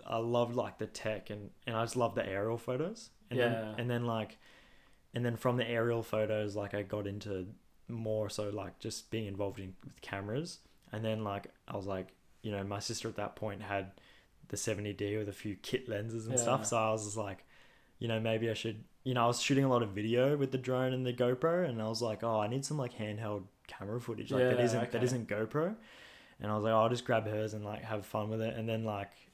Speaker 2: I loved the tech and I just loved the aerial photos. And then from the aerial photos, I got into more so just being involved with cameras. And then I was my sister at that point had the 70D with a few kit lenses and stuff. So I was just maybe I should, I was shooting a lot of video with the drone and the GoPro, and I was like, I need some handheld camera footage that isn't GoPro. And I was like, I'll just grab hers and have fun with it. And then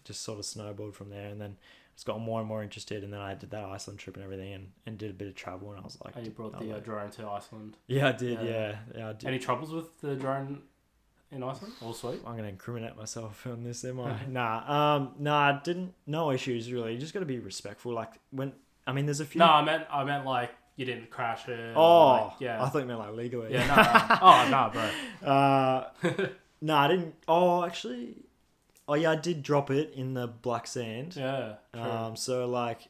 Speaker 2: just sort of snowballed from there. And then just got more and more interested, and then I did that Iceland trip and everything, and did a bit of travel, and I was like,
Speaker 1: And you brought the drone to Iceland.
Speaker 2: yeah, I did, yeah, I did.
Speaker 1: Any troubles with the drone in Iceland? All sweet.
Speaker 2: I'm gonna incriminate myself on this, am I? Nah, I didn't. No issues really. You just got to be respectful. Like there's a few.
Speaker 1: No, I meant like you didn't crash it.
Speaker 2: Oh,
Speaker 1: like, yeah.
Speaker 2: I thought you meant like legally.
Speaker 1: Yeah, no. Oh, no, bro.
Speaker 2: No, I didn't. Oh, actually, I did drop it in the black sand.
Speaker 1: Yeah. True.
Speaker 2: So like,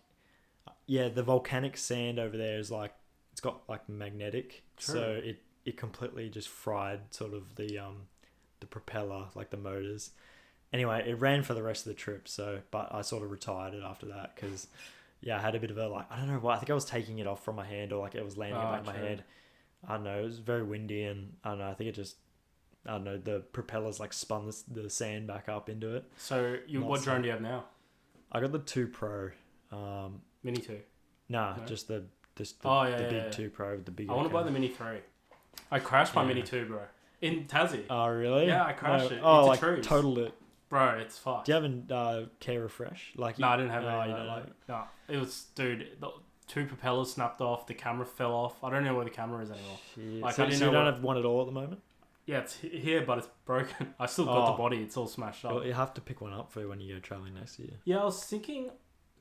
Speaker 2: yeah, the volcanic sand over there is like, it's got like magnetic,
Speaker 1: True.
Speaker 2: so it completely just fried sort of the propeller, like the motors. Anyway, it ran for the rest of the trip. So, but I sort of retired it after that because, yeah, I had a bit of a like, I don't know why. I think I was taking it off from my hand, or like it was landing back my head. I don't know. It was very windy, and I don't know. I think it just, I don't know. The propellers like spun the sand back up into it.
Speaker 1: So what drone do you have now?
Speaker 2: I got the 2 Pro.
Speaker 1: Mini 2.
Speaker 2: No? Just the big 2 Pro with the big.
Speaker 1: I want to buy the Mini 3. I crashed my Mini 2, bro. In Tassie.
Speaker 2: Oh really?
Speaker 1: Yeah, I crashed it.
Speaker 2: Oh,
Speaker 1: into
Speaker 2: like
Speaker 1: trees.
Speaker 2: totaled it.
Speaker 1: Bro, it's fucked.
Speaker 2: Do you have a Care Refresh? Like
Speaker 1: no, I didn't have any.
Speaker 2: Like,
Speaker 1: no, it was, dude. The 2 propellers snapped off. The camera fell off. I don't know where the camera is anymore.
Speaker 2: Shit.
Speaker 1: Like,
Speaker 2: so
Speaker 1: I didn't
Speaker 2: you
Speaker 1: know
Speaker 2: don't have one at all at the moment?
Speaker 1: Yeah, it's here, but it's broken. I still got the body. It's all smashed up.
Speaker 2: Well, you have to pick one up for when you go traveling next year.
Speaker 1: Yeah, I was thinking,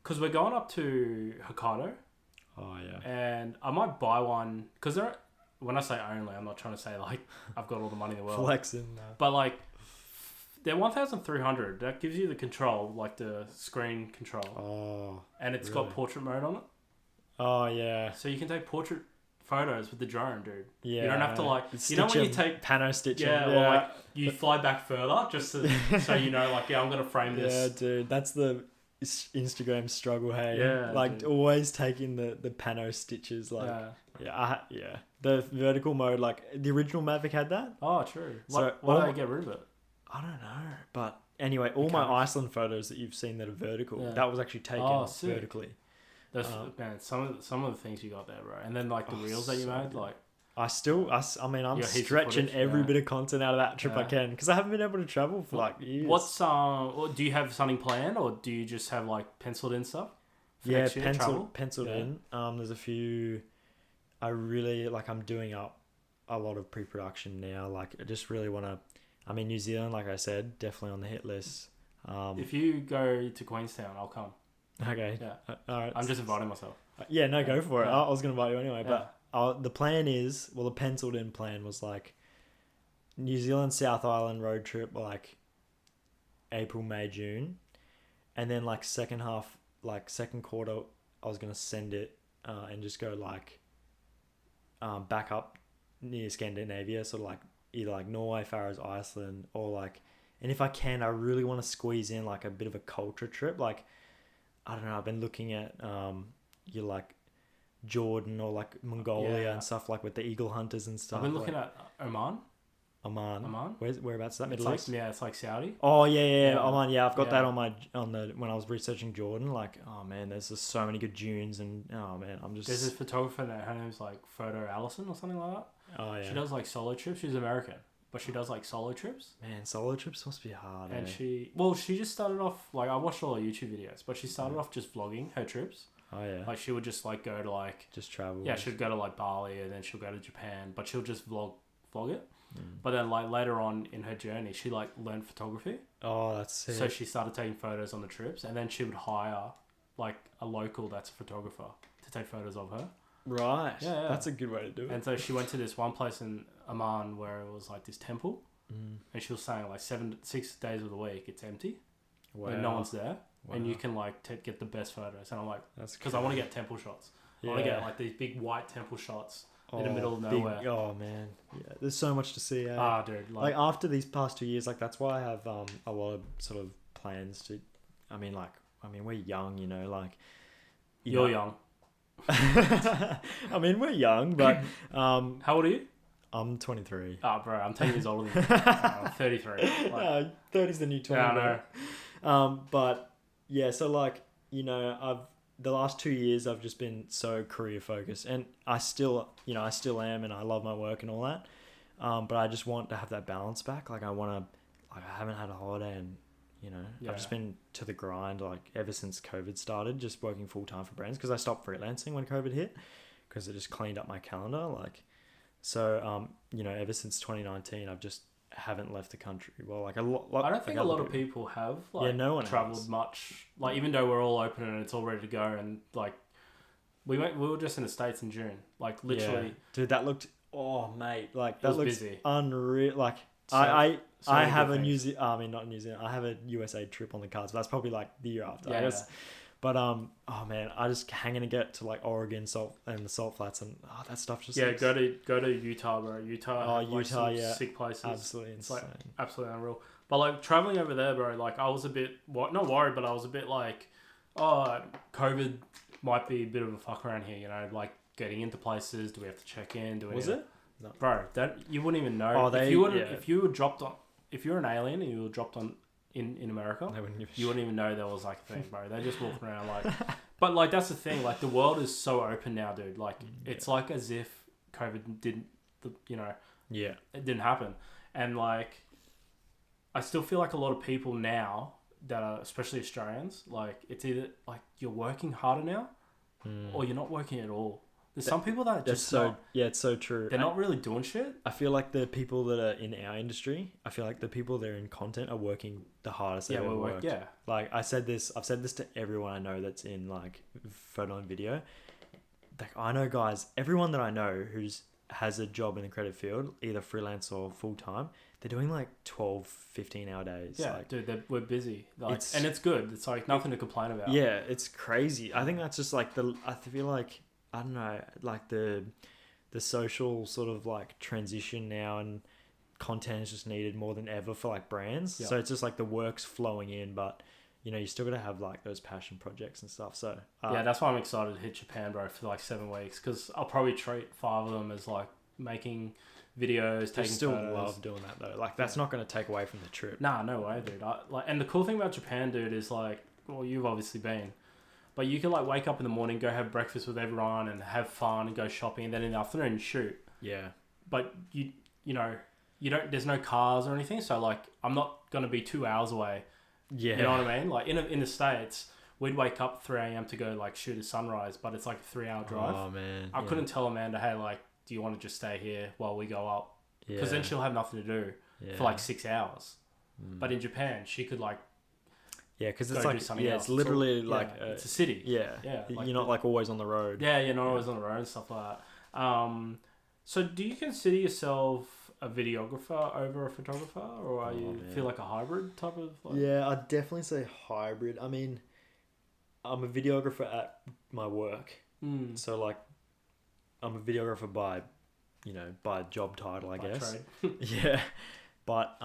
Speaker 1: because we're going up to Hokkaido.
Speaker 2: Oh yeah.
Speaker 1: And I might buy one because they're. When I say only, I'm not trying to say like I've got all the money in the world.
Speaker 2: Flexing.
Speaker 1: But like, they're 1,300. That gives you the control, like the screen control.
Speaker 2: Oh.
Speaker 1: And it's
Speaker 2: really?
Speaker 1: got portrait mode on it.
Speaker 2: Oh yeah.
Speaker 1: So you can take portrait photos with the drone, dude.
Speaker 2: Yeah.
Speaker 1: You don't have to like. You know when you take
Speaker 2: pano stitching.
Speaker 1: Yeah, or like you fly back further just to, so you know, like I'm gonna frame this.
Speaker 2: Yeah, dude, that's the Instagram struggle. Hey.
Speaker 1: Yeah.
Speaker 2: Like
Speaker 1: dude.
Speaker 2: always taking the pano stitches. Like. Yeah. The vertical mode, like the original Mavic had that.
Speaker 1: Oh, true.
Speaker 2: So
Speaker 1: why did I get rid of it?
Speaker 2: I don't know, but anyway, all my Iceland photos that you've seen that are vertical, that was actually taken vertically.
Speaker 1: That's man, some of the things you got there, bro, and then like the reels that you made, like
Speaker 2: I'm stretching every bit of content out of that trip I can because I haven't been able to travel for like years.
Speaker 1: What's do you have something planned, or do you just have like penciled in stuff?
Speaker 2: Yeah, penciled in. There's a few. I really like. I'm doing up a lot of pre-production now. Like, I just really want to. I mean, New Zealand, like I said, definitely on the hit list.
Speaker 1: If you go to Queenstown, I'll come.
Speaker 2: Okay.
Speaker 1: Yeah.
Speaker 2: All right.
Speaker 1: I'm just inviting myself.
Speaker 2: Yeah. No, go for it. I was gonna invite you anyway, but the plan is, the penciled in plan was like New Zealand South Island road trip, like April, May, June, and then like second quarter, I was gonna send it and just go like. Back up near Scandinavia, sort of like either like Norway, Faroes, Iceland, or like, and if I can, I really want to squeeze in like a bit of a culture trip. Like, I don't know, I've been looking at you like Jordan or like Mongolia and stuff, like with the eagle hunters and stuff.
Speaker 1: I've been looking at Oman.
Speaker 2: Whereabouts is that? Middle East?
Speaker 1: It's like Saudi.
Speaker 2: Oh yeah. Oman. Yeah, I've got that on the when I was researching Jordan. Like, oh man, there's just so many good dunes, and oh man, I'm just.
Speaker 1: There's this photographer that her name's like Photo Allison or something like that.
Speaker 2: Oh yeah.
Speaker 1: She does like solo trips. She's American, but she does like solo trips.
Speaker 2: Man, solo trips must be hard.
Speaker 1: And she just started off like, I watched all her YouTube videos, but she started off just vlogging her trips.
Speaker 2: Oh yeah.
Speaker 1: Like she would just like go to like
Speaker 2: just travel.
Speaker 1: Yeah, she'd go to like Bali, and then she'll go to Japan, but she'll just vlog it. But then like later on in her journey, she like learned photography.
Speaker 2: Oh, that's sick.
Speaker 1: So she started taking photos on the trips, and then she would hire like a local that's a photographer to take photos of her.
Speaker 2: Right. Yeah. That's a good way to do it.
Speaker 1: And so she went to this one place in Amman where it was like this temple, and she was saying like 6 days of the week it's empty, and no one's there, and you can like get the best photos. And I'm like, that's because I want to get temple shots. I want to get like these big white temple shots. In the middle of nowhere.
Speaker 2: Oh man, yeah. There's so much to see.
Speaker 1: Dude.
Speaker 2: Like after these past 2 years, like that's why I have a lot of sort of plans to. I mean, we're young, you know. Like
Speaker 1: you're young.
Speaker 2: I mean, we're young, but
Speaker 1: how old are you?
Speaker 2: I'm 23.
Speaker 1: Oh, bro, I'm 10 years older than you. I'm 33.
Speaker 2: 30's the new 20.
Speaker 1: Yeah, I know.
Speaker 2: But yeah, so like the last 2 years I've just been so career focused, and I still am, and I love my work and all that. But I just want to have that balance back. Like I haven't had a holiday in, I've just been to the grind like ever since COVID started, just working full time for brands because I stopped freelancing when COVID hit because it just cleaned up my calendar. Like, so, ever since 2019, I've just haven't left the country. Well, like a lot.
Speaker 1: I don't think a lot of people have
Speaker 2: no one
Speaker 1: traveled
Speaker 2: has.
Speaker 1: much. Like, even though we're all open and it's all ready to go, and like we were just in the States in June. Like, literally,
Speaker 2: dude, that looked. Oh, mate, like that
Speaker 1: was
Speaker 2: looks
Speaker 1: busy.
Speaker 2: unreal. Like,
Speaker 1: So
Speaker 2: I have
Speaker 1: many
Speaker 2: a
Speaker 1: good things.
Speaker 2: I mean, not New Zealand. I have a USA trip on the cards, but that's probably like the year after. I
Speaker 1: Yeah.
Speaker 2: guess. But oh man, I just hanging to get to like Oregon and the Salt Flats and that stuff just
Speaker 1: Yeah, go to Utah, bro. Utah,
Speaker 2: Utah,
Speaker 1: some sick places.
Speaker 2: absolutely insane.
Speaker 1: It's like absolutely unreal. But like traveling over there, bro, like I was a bit not worried, but I was a bit like, oh, COVID might be a bit of a fuck around here, like getting into places. Do we have to check in?
Speaker 2: Was it?
Speaker 1: No. Bro, that you wouldn't even know.
Speaker 2: Oh,
Speaker 1: if you were dropped on, if you're an alien and you were dropped on in America, you wouldn't even know there was like a thing, bro. They're just walking around like, but like that's the thing. Like the world is so open now, dude. Like it's like as if COVID didn't, it didn't happen, and like I still feel like a lot of people now that are especially Australians, like it's either like you're working harder now, or you're not working at all. There's some people that just
Speaker 2: it's so true.
Speaker 1: They're not really doing shit.
Speaker 2: I feel like the people that are in our industry, I feel like the people that are in content are working the hardest they've ever worked.
Speaker 1: Yeah.
Speaker 2: Like I've said this to everyone I know that's in like photo and video. Like I know guys, everyone that I know has a job in the creative field, either freelance or full time, they're doing like 12, 15 hour days.
Speaker 1: Yeah,
Speaker 2: like,
Speaker 1: dude, we're busy. Like, and it's good. It's like nothing to complain about.
Speaker 2: Yeah, it's crazy. I think that's just like I feel like, I don't know, like the social sort of like transition now, and content is just needed more than ever for like brands.
Speaker 1: Yep.
Speaker 2: So it's just like the work's flowing in, but you still got to have like those passion projects and stuff. So
Speaker 1: that's why I'm excited to hit Japan, bro, for like 7 weeks, because I'll probably treat 5 of them as like making videos, taking
Speaker 2: still
Speaker 1: photos.
Speaker 2: Love doing that though. Like that's not going to take away from the trip.
Speaker 1: Nah, no way, dude. And the cool thing about Japan, dude, is like, well, you've obviously been, but you can like wake up in the morning, go have breakfast with everyone and have fun and go shopping, and then in the afternoon shoot.
Speaker 2: Yeah.
Speaker 1: But you don't, there's no cars or anything, so like I'm not going to be 2 hours away.
Speaker 2: Yeah.
Speaker 1: You know what I mean? Like in the States, we'd wake up 3 a.m. to go like shoot a sunrise, but it's like a 3 hour drive.
Speaker 2: Oh man.
Speaker 1: I couldn't tell Amanda, hey, like, do you want to just stay here while we go up? Because then she'll have nothing to do for like 6 hours. But in Japan, she could like,
Speaker 2: because it's like, it's literally like
Speaker 1: it's a city.
Speaker 2: Yeah.
Speaker 1: Like
Speaker 2: you're not like always on the road.
Speaker 1: Yeah, you're not always on the road and stuff like that. So do you consider yourself a videographer over a photographer, or are you feel like a hybrid type of? Like...
Speaker 2: Yeah, I'd definitely say hybrid. I mean, I'm a videographer at my work, so like, I'm a videographer by job title, I guess. Yeah, but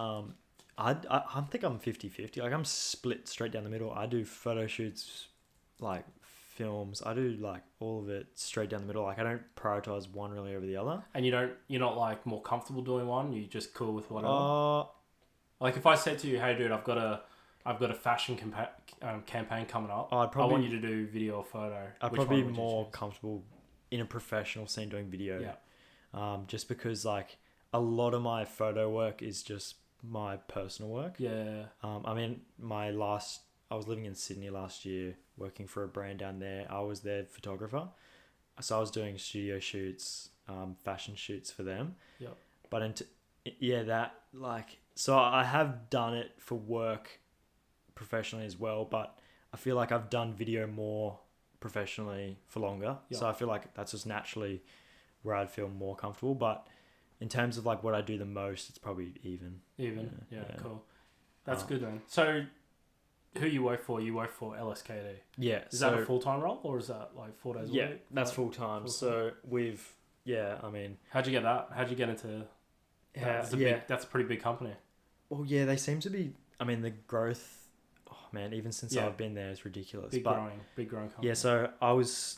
Speaker 2: I think I'm 50-50. Like I'm split straight down the middle. I do photo shoots, like films. I do like all of it straight down the middle. Like I don't prioritize one really over the other.
Speaker 1: And you're not like more comfortable doing one. You're just cool with whatever. Like if I said to you, hey dude, I've got a fashion campaign coming up. I want you to do video or photo.
Speaker 2: I'd probably be more comfortable in a professional scene doing video. Yeah. Just because like a lot of my photo work is just my personal work.
Speaker 1: Yeah.
Speaker 2: I mean, I was living in Sydney last year, working for a brand down there. I was their photographer, so I was doing studio shoots, fashion shoots for them.
Speaker 1: Yep.
Speaker 2: But so I have done it for work professionally as well, but I feel like I've done video more professionally for longer. Yep. So I feel like that's just naturally where I'd feel more comfortable. But in terms of like what I do the most, it's probably even.
Speaker 1: Yeah. Cool. That's good then. So who you work for LSKD.
Speaker 2: Yeah.
Speaker 1: Is that a full-time role, or is that like 4 days a week?
Speaker 2: Yeah, that's full-time. So I mean...
Speaker 1: How'd you get that? How'd you get into... That's a pretty big company.
Speaker 2: Well, yeah, they seem to be... I mean, the growth... Oh, man, even since I've been there, it's ridiculous.
Speaker 1: Big growing company.
Speaker 2: Yeah, so I was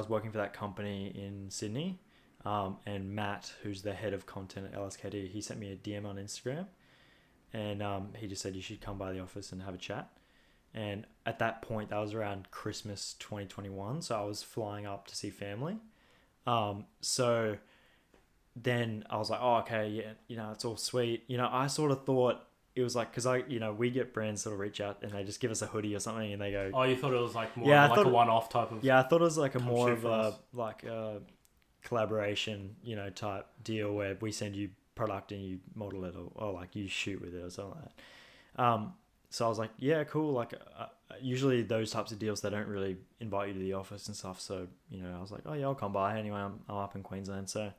Speaker 2: working for that company in Sydney. And Matt, who's the head of content at LSKD, he sent me a DM on Instagram. And he just said, you should come by the office and have a chat. And at that point, that was around Christmas 2021. So I was flying up to see family. So then I was like, oh, okay, yeah, it's all sweet. I sort of thought it was like, because we get brands sort of reach out and they just give us a hoodie or something and they go,
Speaker 1: Oh, you thought it was like more
Speaker 2: Yeah, I
Speaker 1: like
Speaker 2: thought
Speaker 1: a one-off type of...
Speaker 2: yeah, I thought it was like a
Speaker 1: Come
Speaker 2: more
Speaker 1: shoot
Speaker 2: of
Speaker 1: for
Speaker 2: a
Speaker 1: us.
Speaker 2: like a collaboration, type deal where we send you product and you model it or like you shoot with it or something like that. So I was like, yeah, cool. Like usually those types of deals, they don't really invite you to the office and stuff. So, I was like, oh yeah, I'll come by. Anyway, I'm up in Queensland. So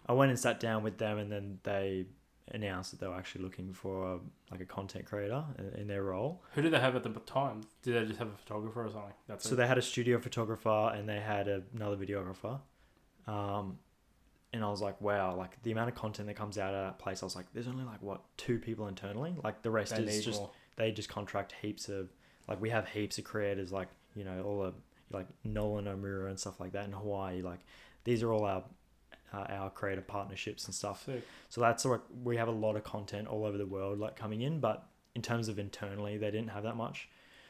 Speaker 2: I went and sat down with them and then they announced that they were actually looking for a content creator in their role.
Speaker 1: Who did they have at the time? Did they just have a photographer or something?
Speaker 2: So they had a studio photographer and they had another videographer. And I was like, wow, like the amount of content that comes out of that place, I was like, there's only like, what, 2 people internally? Like the rest is just, they just contract heaps of, like we have heaps of creators, like, all the, like Nolan Omura and stuff like that in Hawaii. Like these are all our creator partnerships and stuff.
Speaker 1: Sick.
Speaker 2: So that's like, we have a lot of content all over the world, like coming in, but in terms of internally, they didn't have that much.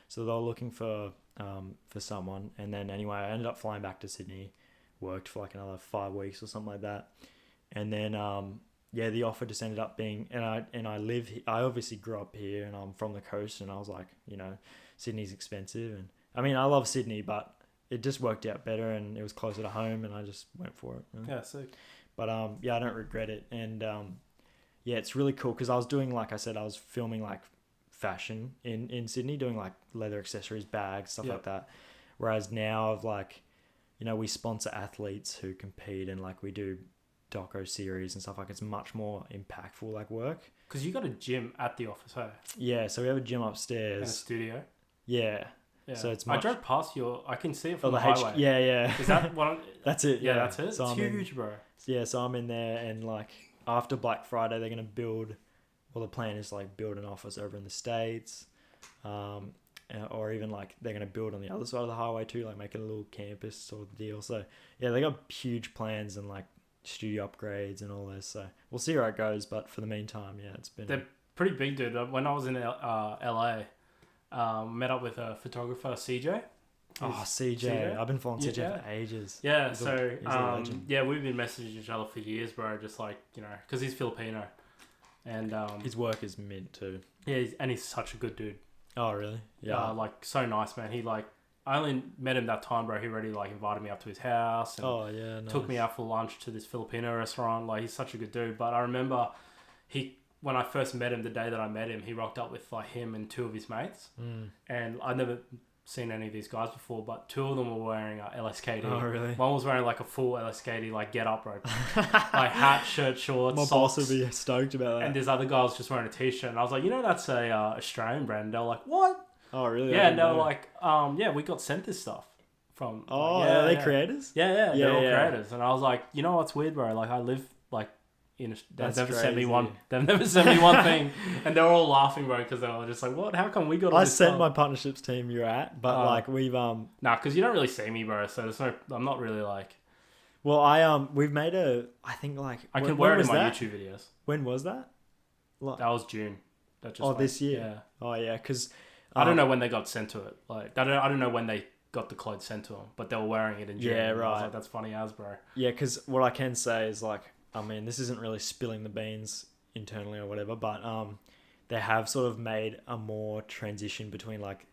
Speaker 2: So they were looking for someone. And then anyway, I ended up flying back to Sydney, worked for like another 5 weeks or something like that. And then, the offer just ended up being, and I obviously grew up here and I'm from the coast and I was like, Sydney's expensive. And I mean, I love Sydney, but it just worked out better and it was closer to home and I just went for it.
Speaker 1: Yeah, sick.
Speaker 2: But I don't regret it. And it's really cool because I was doing, like I said, I was filming like fashion in Sydney, doing like leather accessories, bags, stuff like that. Whereas now I've like, we sponsor athletes who compete and like we do doco series and stuff. Like it's much more impactful like work.
Speaker 1: Because you got a gym at the office, hey?
Speaker 2: Yeah, so we have a gym upstairs.
Speaker 1: And a studio.
Speaker 2: Yeah.
Speaker 1: Yeah.
Speaker 2: So it's
Speaker 1: I drove past I can see it from the
Speaker 2: H-
Speaker 1: highway.
Speaker 2: Yeah.
Speaker 1: Is that what
Speaker 2: That's it.
Speaker 1: Yeah, that's it.
Speaker 2: So
Speaker 1: it's huge, bro.
Speaker 2: Yeah, so I'm in there and like after Black Friday, they're going to build, well, the plan is like build an office over in the States. Or even like they're going to build on the other side of the highway too, like make it a little campus sort of deal. So yeah, they got huge plans and like studio upgrades and all this. So we'll see where it goes. But for the meantime, it's been...
Speaker 1: They're pretty big, dude. When I was in LA, met up with a photographer, CJ.
Speaker 2: CJ. I've been following CJ for ages.
Speaker 1: Yeah,
Speaker 2: he's a legend.
Speaker 1: We've been messaging each other for years, bro. Just like, because he's Filipino. And
Speaker 2: his work is mint too.
Speaker 1: Yeah, he's such a good dude.
Speaker 2: Oh, really? Yeah.
Speaker 1: Like, so nice, man. He, like, I only met him that time, bro. He already, like, invited me up to his house. And took me out for lunch to this Filipino restaurant. Like, he's such a good dude. But I remember when I first met him, the day that I met him, he rocked up with, like, him and 2 of his mates. And I'd never seen any of these guys before, but 2 of them were wearing LSKD.
Speaker 2: Oh, really?
Speaker 1: One was wearing, like, a full LSKD, like, get up, bro. Like, hat, shirt, shorts,
Speaker 2: My
Speaker 1: socks.
Speaker 2: boss would be stoked about that.
Speaker 1: And this other guy was just wearing a t-shirt. And I was like, that's a Australian brand. And they were like, what?
Speaker 2: Oh, really?
Speaker 1: Yeah, and they were like, we got sent this stuff from...
Speaker 2: Oh,
Speaker 1: like,
Speaker 2: are they creators?
Speaker 1: Yeah, they're all creators. And I was like, you know what's weird, bro? Like, I live, like, in... They've never sent me one. They've never sent me one thing. And they're all laughing, bro, because they were just like, what? How come we got all this
Speaker 2: I sent
Speaker 1: stuff?
Speaker 2: my partnerships team you're at, but, like, we've...
Speaker 1: Nah, because you don't really see me, bro, so there's no... I'm not really, like...
Speaker 2: Well, we've made I think, like...
Speaker 1: I can wear it in my YouTube videos.
Speaker 2: When was that?
Speaker 1: Like, that was June. That just
Speaker 2: this year?
Speaker 1: Yeah.
Speaker 2: Oh, yeah, because...
Speaker 1: I don't know when they got sent to it. Like, I don't know when they got the clothes sent to them, but they were wearing it in June.
Speaker 2: Yeah, right.
Speaker 1: I was like, that's funny as, bro.
Speaker 2: Yeah, because what I can say is, like, I mean, this isn't really spilling the beans internally or whatever, but they have sort of made a more transition between, like,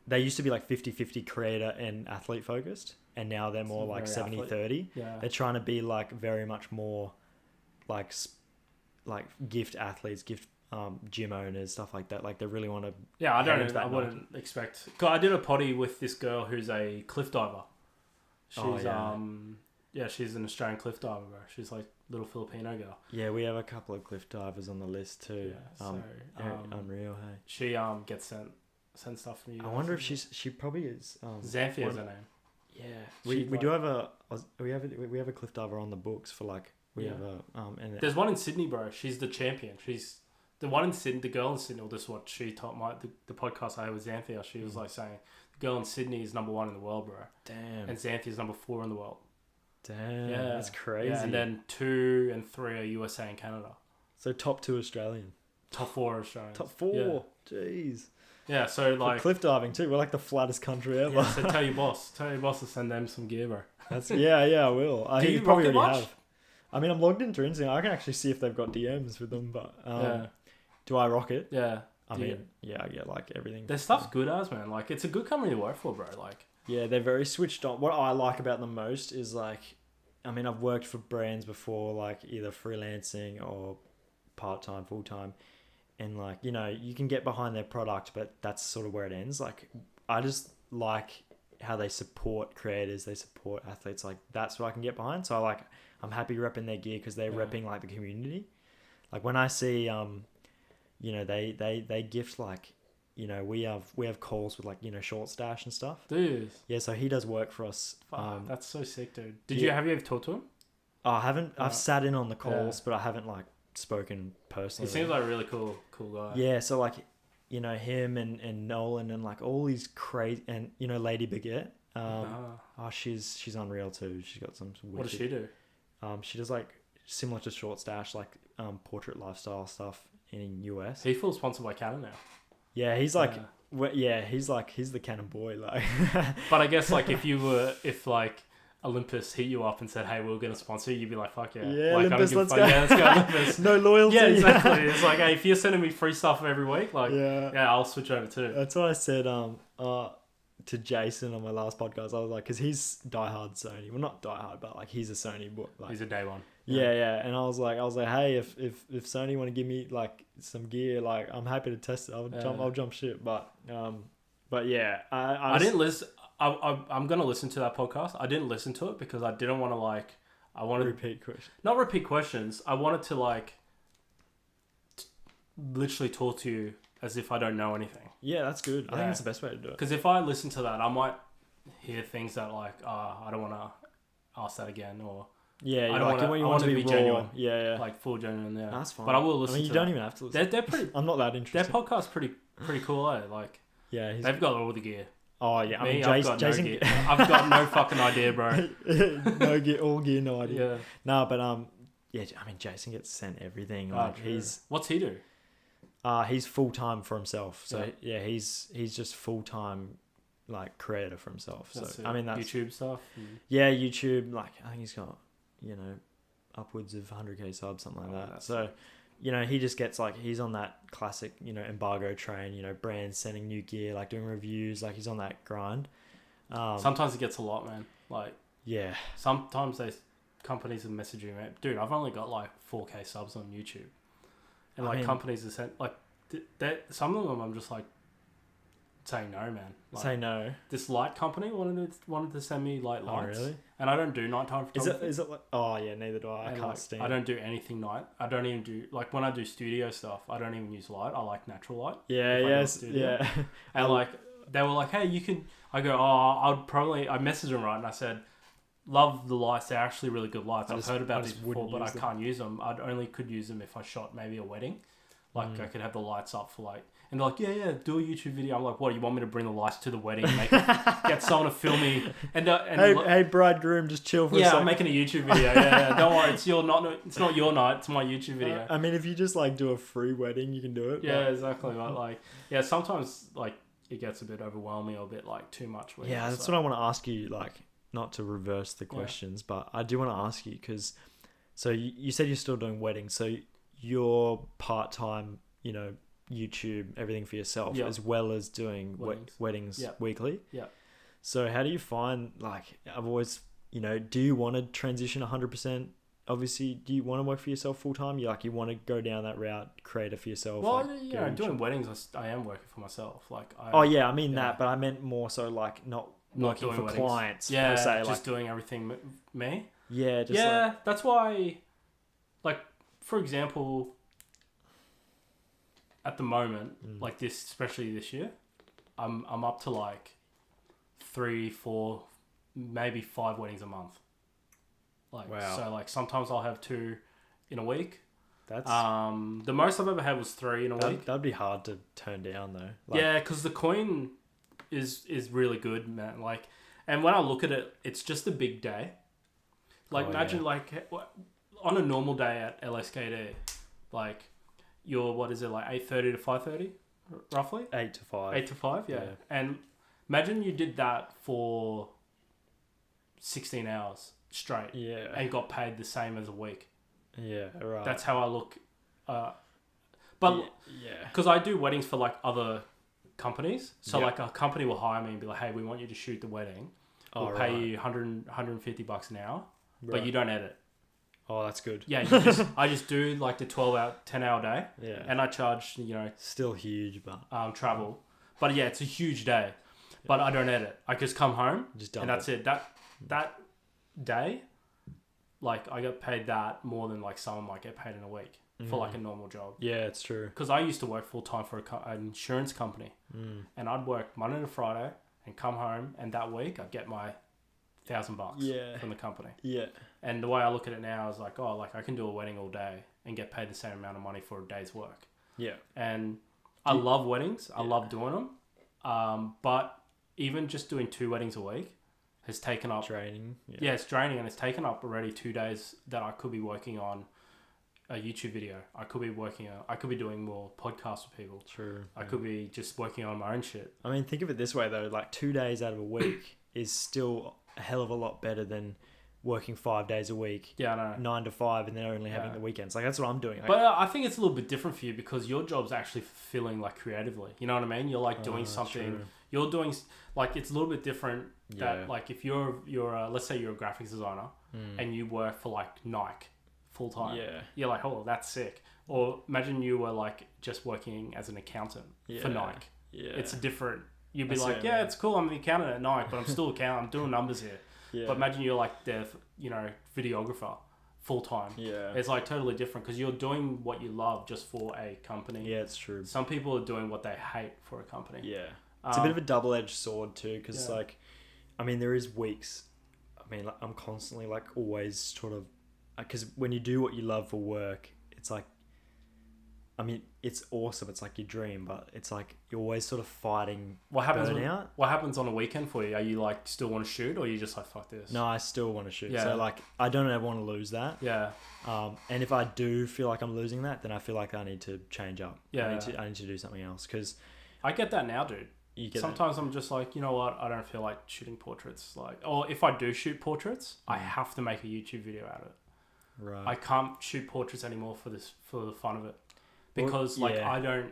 Speaker 2: they used to be like 50-50 creator and athlete focused, and now they're more like 70-30.
Speaker 1: Yeah.
Speaker 2: They're trying to be like very much more like gift athletes, gift gym owners, stuff like that. Like they really want to...
Speaker 1: Yeah, I wouldn't expect... Cause I did a potty with this girl who's a cliff diver. She's she's an Australian cliff diver, bro. She's like little Filipino girl.
Speaker 2: Yeah, we have a couple of cliff divers on the list too.
Speaker 1: Yeah,
Speaker 2: unreal, hey.
Speaker 1: She gets sent stuff from you guys.
Speaker 2: I wonder if she probably is...
Speaker 1: Xanthia is her name.
Speaker 2: Yeah. We do have we have a cliff diver on the books for like... and
Speaker 1: there's one in Sydney, bro. She's the champion. She's... The one in Sydney, the girl in Sydney, or this is what she told the podcast I had with Xanthia, she was like saying, the girl in Sydney is number 1 in the world, bro.
Speaker 2: Damn.
Speaker 1: And Xanthia is number 4 in the world.
Speaker 2: Damn. Yeah. That's crazy.
Speaker 1: Yeah, and then 2 and 3 are USA and Canada.
Speaker 2: So top 2 Australian.
Speaker 1: Top 4 Australian.
Speaker 2: Top 4. Yeah. Jeez.
Speaker 1: Yeah, so like...
Speaker 2: For cliff diving too. We're like the flattest country ever.
Speaker 1: Yeah, so tell your boss to send them some gear, bro.
Speaker 2: I will.
Speaker 1: Do you probably already
Speaker 2: have. I mean, I'm logged into Instagram. I can actually see if they've got DMs with them, but... Do I rock it?
Speaker 1: Yeah.
Speaker 2: I get like everything.
Speaker 1: Their stuff's good as, man. Like, it's a good company to work for, bro. Like,
Speaker 2: yeah, they're very switched on. What I like about them most is like, I mean, I've worked for brands before, like either freelancing or part-time, full-time. And like, you know, you can get behind their product, but that's sort of where it ends. Like, I just like how they support creators, they support athletes. Like, that's what I can get behind. So I'm happy repping their gear because they're repping like the community. Like when I see, you know, they gift like, you know, we have calls with like, you know, Short Stash and stuff.
Speaker 1: dude.
Speaker 2: Yeah, so he does work for us.
Speaker 1: That's so sick, dude. Have you ever talked to him?
Speaker 2: I haven't. I've sat in on the calls, but I haven't like spoken personally.
Speaker 1: He seems like a really cool guy.
Speaker 2: Yeah, so like, you know, him and Nolan and like all these crazy, and you know, Lady Baguette. She's unreal too. She's got some wicked,
Speaker 1: what does she do?
Speaker 2: She does like similar to Short Stash, like portrait lifestyle stuff in US.
Speaker 1: He feels sponsored by Canon now.
Speaker 2: Yeah, he's like, he's the Canon boy, like.
Speaker 1: But I guess like if like Olympus hit you up and said, "Hey, we're gonna sponsor you," you'd be like, "Fuck yeah,
Speaker 2: yeah,
Speaker 1: like,
Speaker 2: Olympus, let's go."
Speaker 1: Yeah, let's go, Olympus.
Speaker 2: No loyalty.
Speaker 1: Yeah, exactly. It's like, hey, if you're sending me free stuff every week, like, yeah, I'll switch over too.
Speaker 2: That's what I said. To Jason on my last podcast, I was like, because he's diehard Sony. Well, not diehard, but like he's a Sony boy. Like,
Speaker 1: he's a day one.
Speaker 2: Yeah. And I was like, hey, if Sony want to give me like some gear, like I'm happy to test it. I'll jump ship. But yeah,
Speaker 1: I didn't listen. I'm gonna listen to that podcast. I didn't listen to it because I didn't want to like. I wanted
Speaker 2: repeat questions.
Speaker 1: Not repeat questions. I wanted to like literally talk to you as if I don't know anything.
Speaker 2: Yeah, that's good. I think that's the best way to do it.
Speaker 1: Because if I listen to that, I might hear things that like, I don't want to ask that again, or
Speaker 2: yeah,
Speaker 1: I don't want to be raw, genuine.
Speaker 2: Yeah,
Speaker 1: like full genuine. Yeah,
Speaker 2: that's fine.
Speaker 1: But I will listen.
Speaker 2: I mean, you don't even have to listen.
Speaker 1: They're pretty.
Speaker 2: I'm not that interested.
Speaker 1: Their podcast's pretty cool, eh? Like,
Speaker 2: yeah,
Speaker 1: they've got all the gear.
Speaker 2: Oh yeah,
Speaker 1: Me,
Speaker 2: I mean,
Speaker 1: I've got
Speaker 2: Jason,
Speaker 1: no gear. I've got no fucking idea, bro.
Speaker 2: No gear, all gear, no idea.
Speaker 1: Yeah.
Speaker 2: No, but yeah, I mean, Jason gets sent everything. Like
Speaker 1: what's he do?
Speaker 2: He's full time for himself. So yeah, he's just full time like creator for himself. So I mean, that's
Speaker 1: YouTube stuff.
Speaker 2: Yeah, YouTube. Like I think he's got, you know, upwards of 100k subs, something like that. So, you know, he just gets like, he's on that classic, you know, embargo train. You know, brands sending new gear, like doing reviews. Like he's on that grind.
Speaker 1: Sometimes it gets a lot, man. Like
Speaker 2: yeah,
Speaker 1: sometimes companies are messaging me, dude. I've only got like 4k subs on YouTube. And like companies are sent like some of them I'm just like saying no, man. Like,
Speaker 2: say no.
Speaker 1: This light company wanted to send me like lights.
Speaker 2: Oh really?
Speaker 1: And I don't do nighttime photography.
Speaker 2: Is it like, oh yeah, neither do I. I can't stand.
Speaker 1: I don't do anything night. I don't even do like when I do studio stuff. I don't even use light. I like natural light.
Speaker 2: Yeah. Yes. Yeah.
Speaker 1: And like they were like, hey, you can. I go, I messaged them right, and I said, love the lights. They're actually really good lights. I've heard about these before, but I can't use them. I only could use them if I shot maybe a wedding. Like I could have the lights up for like, and they're like, yeah, do a YouTube video. I'm like, what? You want me to bring the lights to the wedding, get someone to film me? And
Speaker 2: hey, bridegroom, just chill for a second.
Speaker 1: I'm making a YouTube video. Yeah, don't worry, it's not your night. It's my YouTube video.
Speaker 2: I mean, if you just like do a free wedding, you can do it.
Speaker 1: Yeah, exactly. But like, yeah, sometimes like it gets a bit overwhelming or a bit like too much.
Speaker 2: Yeah, that's what I want to ask you. Like, not to reverse the questions, but I do want to ask you because, so you said you're still doing weddings, so you're part-time, you know, YouTube, everything for yourself, as well as doing weddings weekly.
Speaker 1: Yeah.
Speaker 2: So how do you find, like, I've always, you know, do you want to transition 100%? Obviously, do you want to work for yourself full-time? You want to go down that route, creator for yourself?
Speaker 1: Well, like, doing weddings, I am working for myself. Like,
Speaker 2: I mean that, but I meant more so like not working for weddings. Clients.
Speaker 1: Yeah,
Speaker 2: per se,
Speaker 1: just
Speaker 2: like,
Speaker 1: doing everything me.
Speaker 2: Yeah,
Speaker 1: that's why, like, for example, at the moment, like this, especially this year, I'm up to like 3, 4, maybe 5 weddings a month. Like, wow. So like sometimes I'll have 2 in a week.
Speaker 2: That's
Speaker 1: the most I've ever had was 3 in a week.
Speaker 2: That'd be hard to turn down though.
Speaker 1: Like, yeah, because the coin is really good, man. Like, and when I look at it, it's just a big day. Like, imagine like on a normal day at LSKD, like you're, what is it, like 8:30 to 5:30, roughly?
Speaker 2: 8 to 5.
Speaker 1: 8 to 5, yeah. And imagine you did that for 16 hours straight.
Speaker 2: Yeah.
Speaker 1: And got paid the same as a week.
Speaker 2: Yeah, right.
Speaker 1: That's how I look. But
Speaker 2: yeah,
Speaker 1: because I do weddings for like other companies, so
Speaker 2: Yep.
Speaker 1: like a company will hire me and be like, hey, we want you to shoot the wedding. We'll pay you $150 an hour, but you don't edit.
Speaker 2: Oh, that's good.
Speaker 1: Yeah, I just do like the 10-hour day,
Speaker 2: Yeah.
Speaker 1: and I charge
Speaker 2: Still huge, but
Speaker 1: travel. But yeah, it's a huge day, but I don't edit. I just come home and that's it. That day, like I got paid that more than like someone might get paid in a week for like a normal job.
Speaker 2: Yeah, it's true.
Speaker 1: Because I used to work full time for an insurance company, and I'd work Monday to Friday and come home, and that week I'd get my $1,000 from the company.
Speaker 2: Yeah.
Speaker 1: And the way I look at it now is like, oh, like I can do a wedding all day and get paid the same amount of money for a day's work.
Speaker 2: Yeah.
Speaker 1: And I love weddings. I love doing them. But even just doing 2 weddings a week has taken up...
Speaker 2: Draining.
Speaker 1: Yeah, it's draining, and it's taken up already 2 days that I could be working on a YouTube video. I could be doing more podcasts with people.
Speaker 2: True.
Speaker 1: I could be just working on my own shit.
Speaker 2: I mean, think of it this way though, like 2 days out of a week is still a hell of a lot better than working 5 days a week.
Speaker 1: Yeah, I know.
Speaker 2: 9 to 5 and then only having the weekends. Like that's what I'm doing. Like,
Speaker 1: but I think it's a little bit different for you because your job's actually fulfilling like creatively. You know what I mean? You're like doing something. True. You're doing like it's a little bit different. That like if you're let's say you're a graphics designer and you work for like Nike full time. Yeah. You're like, oh, that's sick. Or imagine you were like just working as an accountant for Nike. Yeah. It's a different. You'd be like, yeah, it's cool. I'm the accountant at Nike, but I'm still accountant. I'm doing numbers here. Yeah. But imagine you're like the videographer full time. Yeah. It's like totally different because you're doing what you love just for a company.
Speaker 2: Yeah, it's true.
Speaker 1: Some people are doing what they hate for a company.
Speaker 2: Yeah. It's a bit of a double-edged sword too because like, I mean, there is weeks. I mean, like, I'm constantly like always sort of, because when you do what you love for work, it's like, I mean, it's awesome. It's like your dream, but it's like you're always sort of fighting burnout.
Speaker 1: What happens on a weekend for you? Are you like still want to shoot, or are you just like fuck this?
Speaker 2: No, I still want to shoot.
Speaker 1: Yeah.
Speaker 2: So like, I don't ever want to lose that.
Speaker 1: Yeah.
Speaker 2: And if I do feel like I'm losing that, then I feel like I need to change up.
Speaker 1: Yeah.
Speaker 2: I need to do something else because
Speaker 1: I get that now, dude. Sometimes I'm just like, you know what? I don't feel like shooting portraits. Like, or if I do shoot portraits, I have to make a YouTube video out of it.
Speaker 2: Right.
Speaker 1: I can't shoot portraits anymore for the fun of it. Because I don't,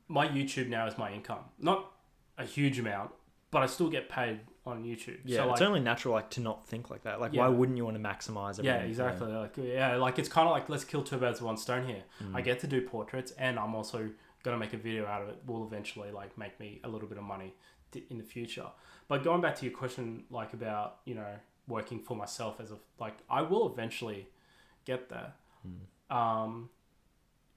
Speaker 1: my YouTube now is my income. Not a huge amount, but I still get paid on YouTube.
Speaker 2: Yeah,
Speaker 1: so
Speaker 2: it's only natural like to not think like that. Like why wouldn't you want to maximize everything?
Speaker 1: Yeah, exactly. Like it's kind of like let's kill 2 birds with 1 stone here. I get to do portraits and I'm also going to make a video out of it. Will eventually like make me a little bit of money in the future. But going back to your question like about, working for myself as I will eventually get there.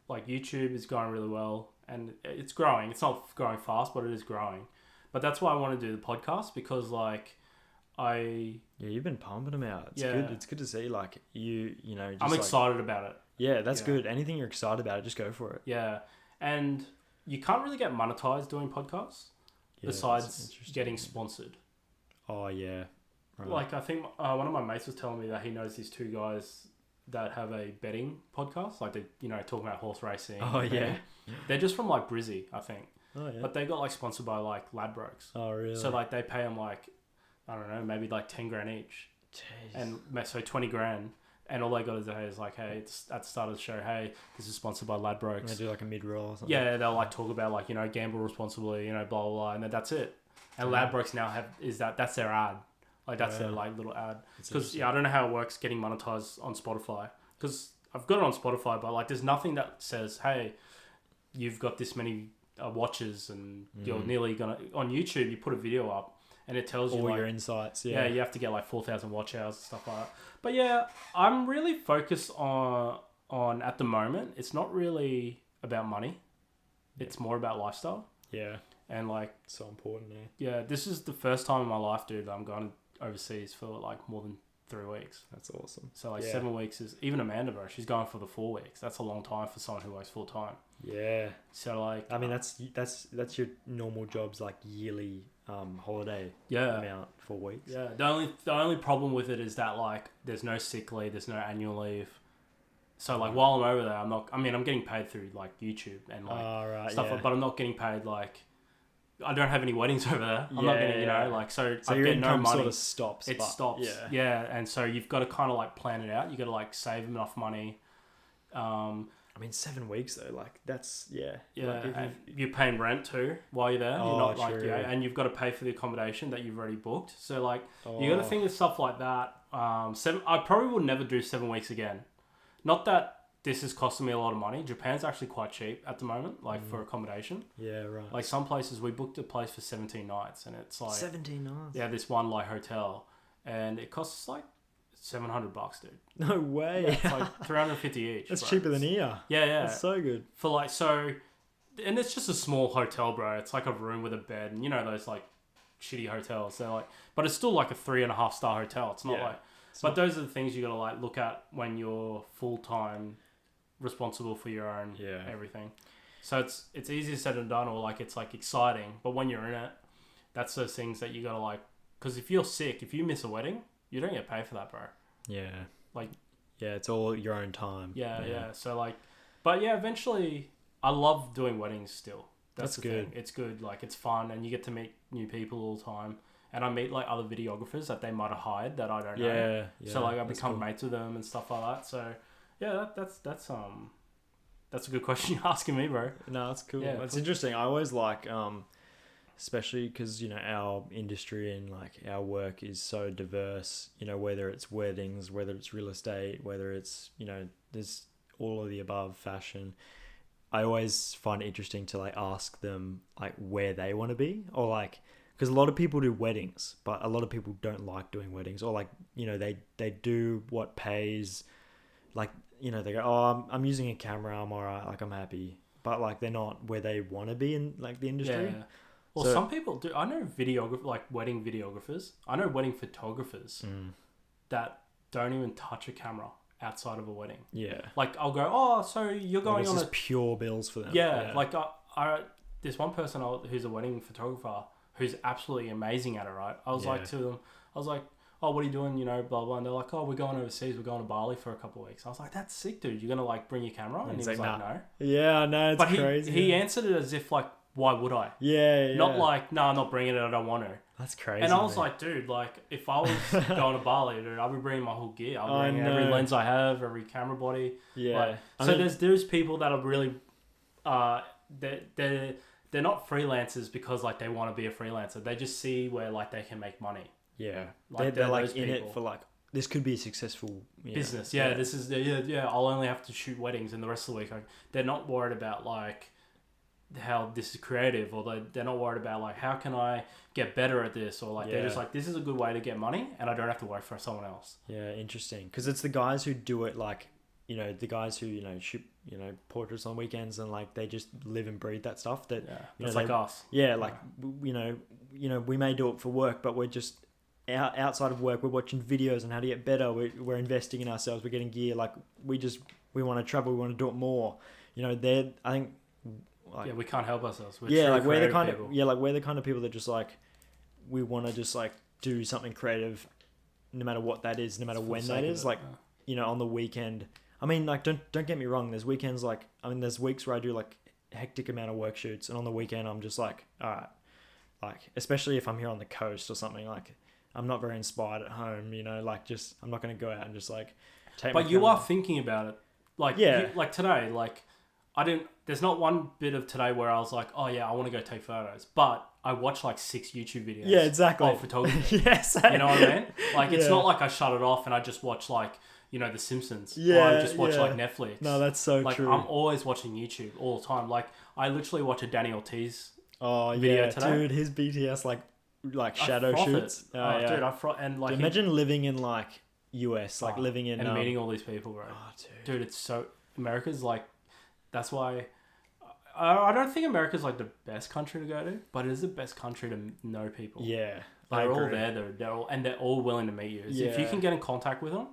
Speaker 1: Like YouTube is going really well and it's growing. It's not growing fast, but it is growing. But that's why I want to do the podcast because
Speaker 2: you've been pumping them out. It's good. It's good to see like just
Speaker 1: I'm excited about it.
Speaker 2: Yeah, that's good. Anything you're excited about, just go for it.
Speaker 1: Yeah. And you can't really get monetized doing podcasts besides getting sponsored.
Speaker 2: Oh yeah. Right.
Speaker 1: Like I think one of my mates was telling me that he knows these 2 guys that have a betting podcast, like they, talking about horse racing.
Speaker 2: Oh yeah.
Speaker 1: They're just from like Brizzy, I think.
Speaker 2: Oh yeah.
Speaker 1: But they got like sponsored by like Ladbrokes.
Speaker 2: Oh really?
Speaker 1: So like they pay them like, I don't know, maybe like 10 grand each.
Speaker 2: Jeez.
Speaker 1: And so 20 grand. And all they got to say is like, hey, it's at the start of the show, hey, this is sponsored by Ladbrokes. And
Speaker 2: they do like a mid-roll or something.
Speaker 1: Yeah, they'll like talk about like, gamble responsibly, blah, blah, blah. And then that's it. And Ladbrokes now that's their ad. Like that's their like little ad. Because I don't know how it works getting monetized on Spotify. Because I've got it on Spotify, but like there's nothing that says, hey, you've got this many watches and you're nearly gonna on YouTube. You put a video up and it tells you
Speaker 2: all
Speaker 1: like,
Speaker 2: your insights.
Speaker 1: Yeah, you have to get like 4,000 watch hours and stuff like that. But yeah, I'm really focused on at the moment. It's not really about money. It's more about lifestyle.
Speaker 2: Yeah,
Speaker 1: and like
Speaker 2: so important.
Speaker 1: Yeah, this is the first time in my life, dude, that I'm going overseas for like more than 3 weeks.
Speaker 2: That's awesome.
Speaker 1: So like 7 weeks is even Amanda, bro. She's going for the 4 weeks. That's a long time for someone who works full time.
Speaker 2: Yeah.
Speaker 1: So like,
Speaker 2: I mean, that's your normal job's like yearly holiday amount for weeks.
Speaker 1: Yeah. The only problem with it is that like there's no sick leave, there's no annual leave. So like while I'm over there, I'm getting paid through like YouTube and like stuff, but I'm not getting paid like. I don't have any weddings over there. I'm not getting, so I get no money.
Speaker 2: Sort of stops.
Speaker 1: It stops. Yeah. And so you've got to kind of like plan it out. You got to like save enough money.
Speaker 2: I mean, 7 weeks though, like that's
Speaker 1: Yeah,
Speaker 2: Like,
Speaker 1: and you're paying rent too while you're there. You're
Speaker 2: Oh,
Speaker 1: not like
Speaker 2: true.
Speaker 1: and you've got to pay for the accommodation that you've already booked. So like you got to
Speaker 2: Oh.
Speaker 1: think of stuff like that. I probably will never do 7 weeks again. Not that this is costing me a lot of money. Japan's actually quite cheap at the moment, like for accommodation.
Speaker 2: Yeah, right.
Speaker 1: Like some places, we booked a place for 17 nights, and it's like
Speaker 2: 17 nights.
Speaker 1: yeah, this one like hotel, and it costs like $700, dude.
Speaker 2: No way.
Speaker 1: Yeah, it's like 350 each.
Speaker 2: That's
Speaker 1: bro.
Speaker 2: cheaper than here.
Speaker 1: Yeah, yeah.
Speaker 2: That's so good.
Speaker 1: For like so, and it's just a small hotel, bro. It's like a room with a bed, and you know those like shitty hotels. They're like, but it's still like a 3.5-star hotel. It's not
Speaker 2: Yeah.
Speaker 1: like. But those are the things you gotta like look at when you're full time responsible for your own everything. So it's easier said than done, or like it's like exciting, but when you're in it, that's those things that you gotta like. Because if you're sick, if you miss a wedding, you don't get paid for that, bro.
Speaker 2: Yeah.
Speaker 1: Like.
Speaker 2: Yeah, it's all your own time.
Speaker 1: Yeah. So like, but yeah, eventually, I love doing weddings still.
Speaker 2: That's
Speaker 1: the
Speaker 2: good.
Speaker 1: Thing. It's good. Like it's fun, and you get to meet new people all the time. And I meet like other videographers that they might have hired that I don't know.
Speaker 2: Yeah.
Speaker 1: So like I become mates with them and stuff like that. So yeah, that's a good question you're asking me, bro.
Speaker 2: No, that's cool.
Speaker 1: Yeah,
Speaker 2: That's
Speaker 1: cool.
Speaker 2: interesting. I always like, especially because our industry and like our work is so diverse. Whether it's weddings, whether it's real estate, whether it's there's all of the above, fashion. I always find it interesting to like ask them like where they want to be, or like. Because a lot of people do weddings, but a lot of people don't like doing weddings, or like they do what pays, like they go, oh, I'm using a camera, I'm alright, like I'm happy, but like they're not where they want to be in like the industry.
Speaker 1: Yeah. Well, so, some people do. I know wedding videographers. I know wedding photographers that don't even touch a camera outside of a wedding.
Speaker 2: Yeah.
Speaker 1: Like I'll go, oh, so you're going
Speaker 2: on
Speaker 1: on
Speaker 2: a pure bills for them.
Speaker 1: Yeah. Like I there's one person who's a wedding photographer. Who's absolutely amazing at it, right? I was like to them, I was like, oh, what are you doing? Blah, blah. And they're like, oh, we're going overseas. We're going to Bali for a couple of weeks. I was like, that's sick, dude. You're going to like bring your camera? And he was like, no.
Speaker 2: Yeah, no, it's crazy.
Speaker 1: He answered it as if like, why would I?
Speaker 2: Yeah.
Speaker 1: Not like, no, I'm not bringing it. I don't want to.
Speaker 2: That's crazy.
Speaker 1: And I was like, dude, like if I was going to Bali, dude, I'll be bringing my whole gear. I'll bring every lens I have, every camera body.
Speaker 2: Yeah.
Speaker 1: Like, there's people that are really, they're not freelancers because like they want to be a freelancer. They just see where like they can make money.
Speaker 2: Yeah,
Speaker 1: like,
Speaker 2: they're like in it for like this could be a successful
Speaker 1: business. Yeah, this is I'll only have to shoot weddings, and the rest of the week they're not worried about like how this is creative, or they're not worried about like how can I get better at this, or like they're just like, this is a good way to get money, and I don't have to work for someone else.
Speaker 2: Yeah, interesting. Because it's the guys who do it like. The guys who, shoot, portraits on weekends, and like they just live and breathe that stuff that,
Speaker 1: it's like us.
Speaker 2: Yeah. Like, we may do it for work, but we're just outside of work. We're watching videos on how to get better. We're investing in ourselves. We're getting gear. Like we want to travel. We want to do it more, I think, like,
Speaker 1: we can't help ourselves.
Speaker 2: We're the kind of people that just like, we want to just like do something creative, no matter what that is, no matter when that is. Like, on the weekend, I mean, like, don't get me wrong. There's weekends there's weeks where I do like hectic amount of work shoots, and on the weekend I'm just like, all right, like especially if I'm here on the coast or something, like I'm not very inspired at home, like just I'm not going to go out and just like take.
Speaker 1: But you are thinking about it, like like today, like I didn't. There's not one bit of today where I was like, oh yeah, I want to go take photos, but I watched like 6 YouTube videos.
Speaker 2: Yeah, exactly.
Speaker 1: Of photography.
Speaker 2: Yes,
Speaker 1: you know what I mean? Like it's not like I shut it off and I just watch like. The Simpsons.
Speaker 2: Yeah,
Speaker 1: or I just watch like Netflix.
Speaker 2: No, that's so
Speaker 1: true. I'm always watching YouTube all the time. Like I literally watch a Danny Ortiz video today.
Speaker 2: Dude, his BTS like shadow shoots.
Speaker 1: Dude, and like
Speaker 2: imagine living in like US, like living in
Speaker 1: and meeting all these people, bro.
Speaker 2: Oh,
Speaker 1: dude, it's so America's like that's why I don't think America's like the best country to go to, but it is the best country to know people.
Speaker 2: Yeah,
Speaker 1: they're all there. They're all willing to meet you. If you can get in contact with them.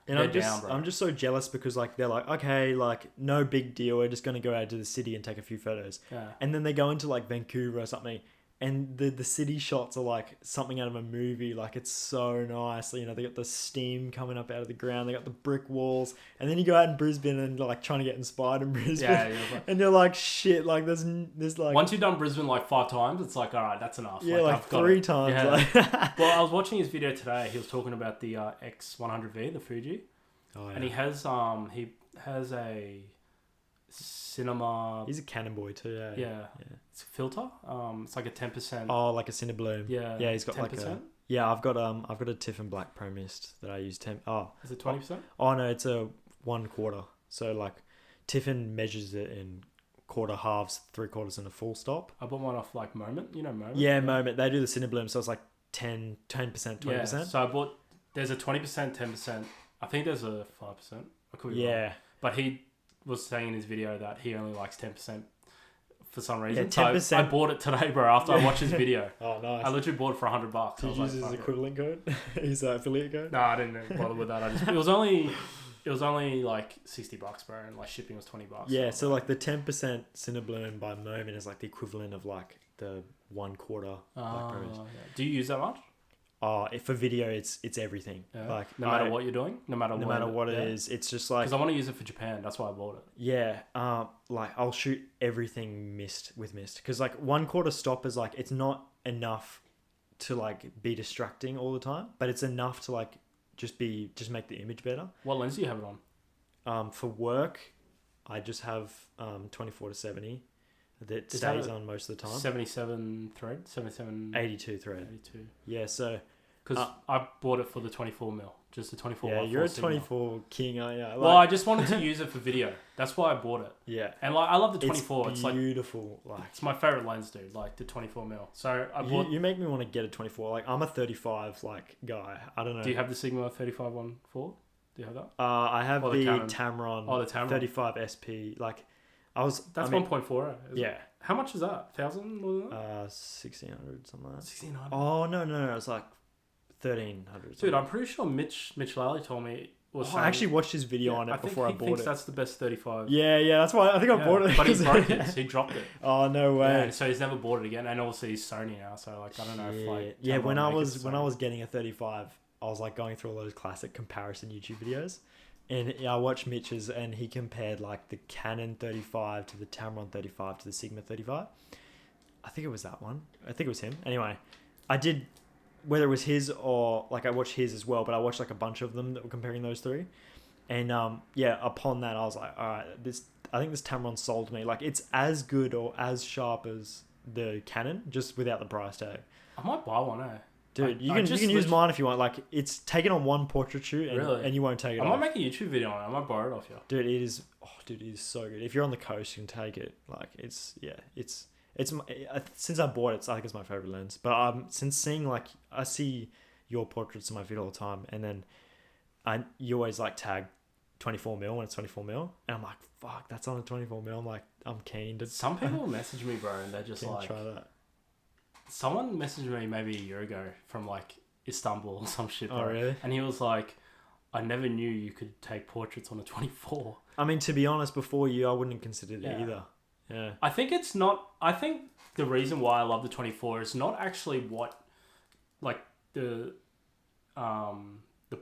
Speaker 2: And I'm just so jealous because like they're like, okay, like no big deal, we're just gonna go out to the city and take a few photos.
Speaker 1: Yeah.
Speaker 2: And then they go into like Vancouver or something, and the city shots are like something out of a movie. Like it's so nice. They got the steam coming up out of the ground. They got the brick walls, and then you go out in Brisbane and like trying to get inspired in Brisbane.
Speaker 1: Yeah,
Speaker 2: and you're like, shit. Like there's like
Speaker 1: once you've done Brisbane like 5 times, it's like, all right, that's enough.
Speaker 2: Yeah, like 3 times.
Speaker 1: Yeah.
Speaker 2: Like
Speaker 1: well, I was watching his video today. He was talking about the X100V, the Fuji.
Speaker 2: Oh, yeah.
Speaker 1: And he has a cinema.
Speaker 2: He's a Canon boy too. Yeah.
Speaker 1: Yeah. It's a filter. It's like a 10%.
Speaker 2: Oh, like a Cinebloom.
Speaker 1: Yeah.
Speaker 2: Yeah, he's got
Speaker 1: 10%?
Speaker 2: like a. Yeah, I've got a Tiffin Black Pro Mist that I use.
Speaker 1: Is it 20%?
Speaker 2: Oh no, it's a 1/4. So like, Tiffin measures it in quarter, halves, 3/4, and a full stop.
Speaker 1: I bought one off like Moment. You know Moment?
Speaker 2: Yeah, Moment. They do the Cinebloom, so it's like 10%, 20%.
Speaker 1: Yeah. So I bought. There's a 20%, 10%. I think there's a 5%. I could be wrong. But he was saying in his video that he only likes 10% for some reason.
Speaker 2: Yeah, 10%.
Speaker 1: So I bought it today, bro. After I watched his video.
Speaker 2: Oh, nice.
Speaker 1: I literally bought it for $100.
Speaker 2: Did you use his equivalent code? His affiliate code?
Speaker 1: No, I didn't bother with that. It was only like $60, bro, and like shipping was $20.
Speaker 2: Yeah, so like the 10% Cinebloom by Moment is like the equivalent of like the 1/4 Black Pro Mist.
Speaker 1: Yeah. Do you use that much?
Speaker 2: For video, it's everything.
Speaker 1: Yeah.
Speaker 2: Like
Speaker 1: no matter what you're doing, no matter what it
Speaker 2: is, it's just like,
Speaker 1: because I want to use it for Japan. That's why I bought it.
Speaker 2: Yeah, like I'll shoot everything with mist because like 1/4 stop is like, it's not enough to like be distracting all the time, but it's enough to like just make the image better.
Speaker 1: What lens do you have it
Speaker 2: on? For work, I just have 24-70 that stays on most of the time.
Speaker 1: 77 thread, 77.
Speaker 2: 82 thread.
Speaker 1: 82.
Speaker 2: Yeah, so.
Speaker 1: Because I bought it for the 24mm, just the 24.
Speaker 2: Yeah, you're a 24 king, aren't you?
Speaker 1: Well, I just wanted to use it for video. That's why I bought it.
Speaker 2: Yeah.
Speaker 1: And like, I love the 24.
Speaker 2: It's beautiful. Like,
Speaker 1: it's my favorite lens, dude. Like the 24mm. So I bought.
Speaker 2: You make me want to get a 24. Like, I'm a 35 like guy. I don't know.
Speaker 1: Do you have the Sigma 35-1.4? Do you have that?
Speaker 2: I have the
Speaker 1: Tamron.
Speaker 2: Tamron.
Speaker 1: Oh, the Tamron
Speaker 2: 35 SP. Like,
Speaker 1: that's 1.4.
Speaker 2: Yeah.
Speaker 1: How much is that? 1,000 more than that?
Speaker 2: 1,600 something like that.
Speaker 1: 1,600.
Speaker 2: Oh no! It's like 1,300.
Speaker 1: Dude, I'm pretty sure Mitch Lally told me.
Speaker 2: I actually watched his video on it before I bought it.
Speaker 1: He thinks that's the best 35.
Speaker 2: Yeah, that's why I think I bought it.
Speaker 1: But he broke it. He dropped it.
Speaker 2: Oh no way!
Speaker 1: Yeah, so he's never bought it again. And obviously he's Sony now, so like I don't know if like
Speaker 2: when I was getting a 35, I was like going through all those classic comparison YouTube videos, and I watched Mitch's and he compared like the Canon 35 to the Tamron 35 to the Sigma 35. I think it was that one. I think it was him. Anyway, I did. Whether it was his or like I watched his as well, but I watched like a bunch of them that were comparing those three, and upon that I was like, all right, I think this Tamron sold me. Like, it's as good or as sharp as the Canon, just without the price tag.
Speaker 1: I might buy one,
Speaker 2: Dude, you can use mine if you want. Like, it's taken on one portrait shoot, and you won't take it off.
Speaker 1: I might make a YouTube video on it. I might borrow it off you.
Speaker 2: Dude, it is so good. If you're on the coast, you can take it. Like, it's since I bought it, I think it's my favorite lens. But since seeing, like, I see your portraits in my video all the time, and then you always like tag 24mm when it's 24mm, and I'm like, fuck, that's on a 24mm. I'm like, I'm keen to.
Speaker 1: Some people message me, bro, and they're just like,
Speaker 2: try that.
Speaker 1: Someone messaged me maybe a year ago from like Istanbul or some shit.
Speaker 2: Oh, really?
Speaker 1: And he was like, I never knew you could take portraits on a 24.
Speaker 2: I mean, to be honest, before you, I wouldn't have considered it either. Yeah.
Speaker 1: I think it's not. I think the reason why I love the 24 is not actually what, like the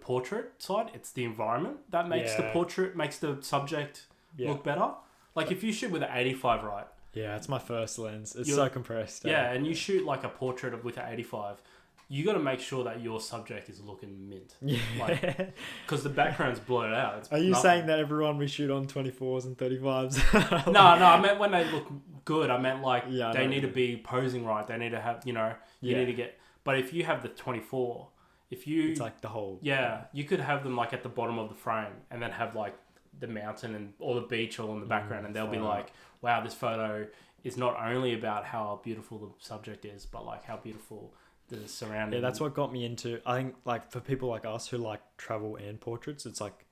Speaker 1: portrait side. It's the environment that makes the portrait, makes the subject look better. Like if you shoot with an 85, right?
Speaker 2: Yeah, it's my first lens. It's so compressed.
Speaker 1: Yeah, and you shoot like a portrait with an 85. You got to make sure that your subject is looking mint. Yeah. Because the background's blurred out.
Speaker 2: Are you saying that everyone we shoot on 24s and 35s?
Speaker 1: No, I meant when they look good. I meant like they need to be posing right. They need to have, you need to get... But if you have the 24, it's
Speaker 2: like the whole...
Speaker 1: Yeah, you could have them like at the bottom of the frame and then have like the mountain and or the beach all in the background, and they'll be like, wow, this photo is not only about how beautiful the subject is, but like how beautiful the surrounding.
Speaker 2: Yeah, that's what got me into. I think like for people like us who like travel and portraits, it's like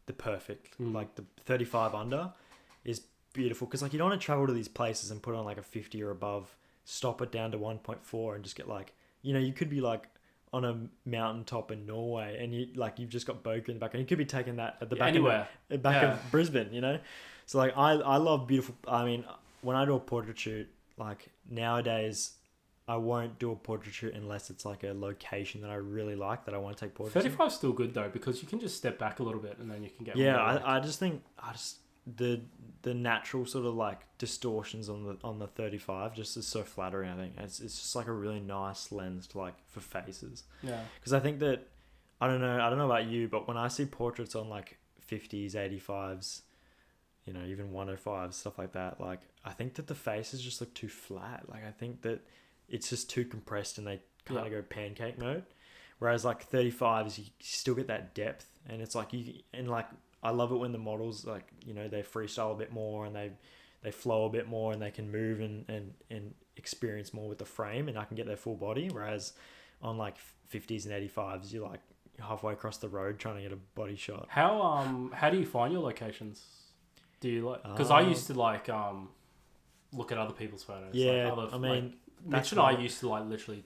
Speaker 2: the perfect. Like the 35 under is beautiful because like you don't want to travel to these places and put on like a 50 or above, stop it down to 1.4 and just get like, you could be like on a mountaintop in Norway and you've just got bokeh in the background. You could be taking that at the back of Brisbane, So like I love beautiful. I mean, when I do a portrait shoot, like nowadays, I won't do a portrait shoot unless it's like a location that I really like that I want to take portraits.
Speaker 1: 35 is still good though because you can just step back a little bit and then you can get.
Speaker 2: Yeah, I just think the natural sort of like distortions on the 35 just is so flattering. I think it's just like a really nice lens to like for faces.
Speaker 1: Yeah.
Speaker 2: Because I think that I don't know about you, but when I see portraits on like 50s, 85s, you know, even 105, stuff like that. Like, I think that the faces just look too flat. Like, I think that it's just too compressed and they kind of go pancake mode. Whereas like 35s, you still get that depth, and it's like I love it when the models, like, you know, they freestyle a bit more and they flow a bit more and they can move and experience more with the frame, and I can get their full body. Whereas on like 50s and 85s, you're like halfway across the road trying to get a body shot.
Speaker 1: How do you find your locations? Do you like, because I used to like look at other people's photos.
Speaker 2: Yeah,
Speaker 1: like
Speaker 2: I mean,
Speaker 1: like, Mitch and I used to like literally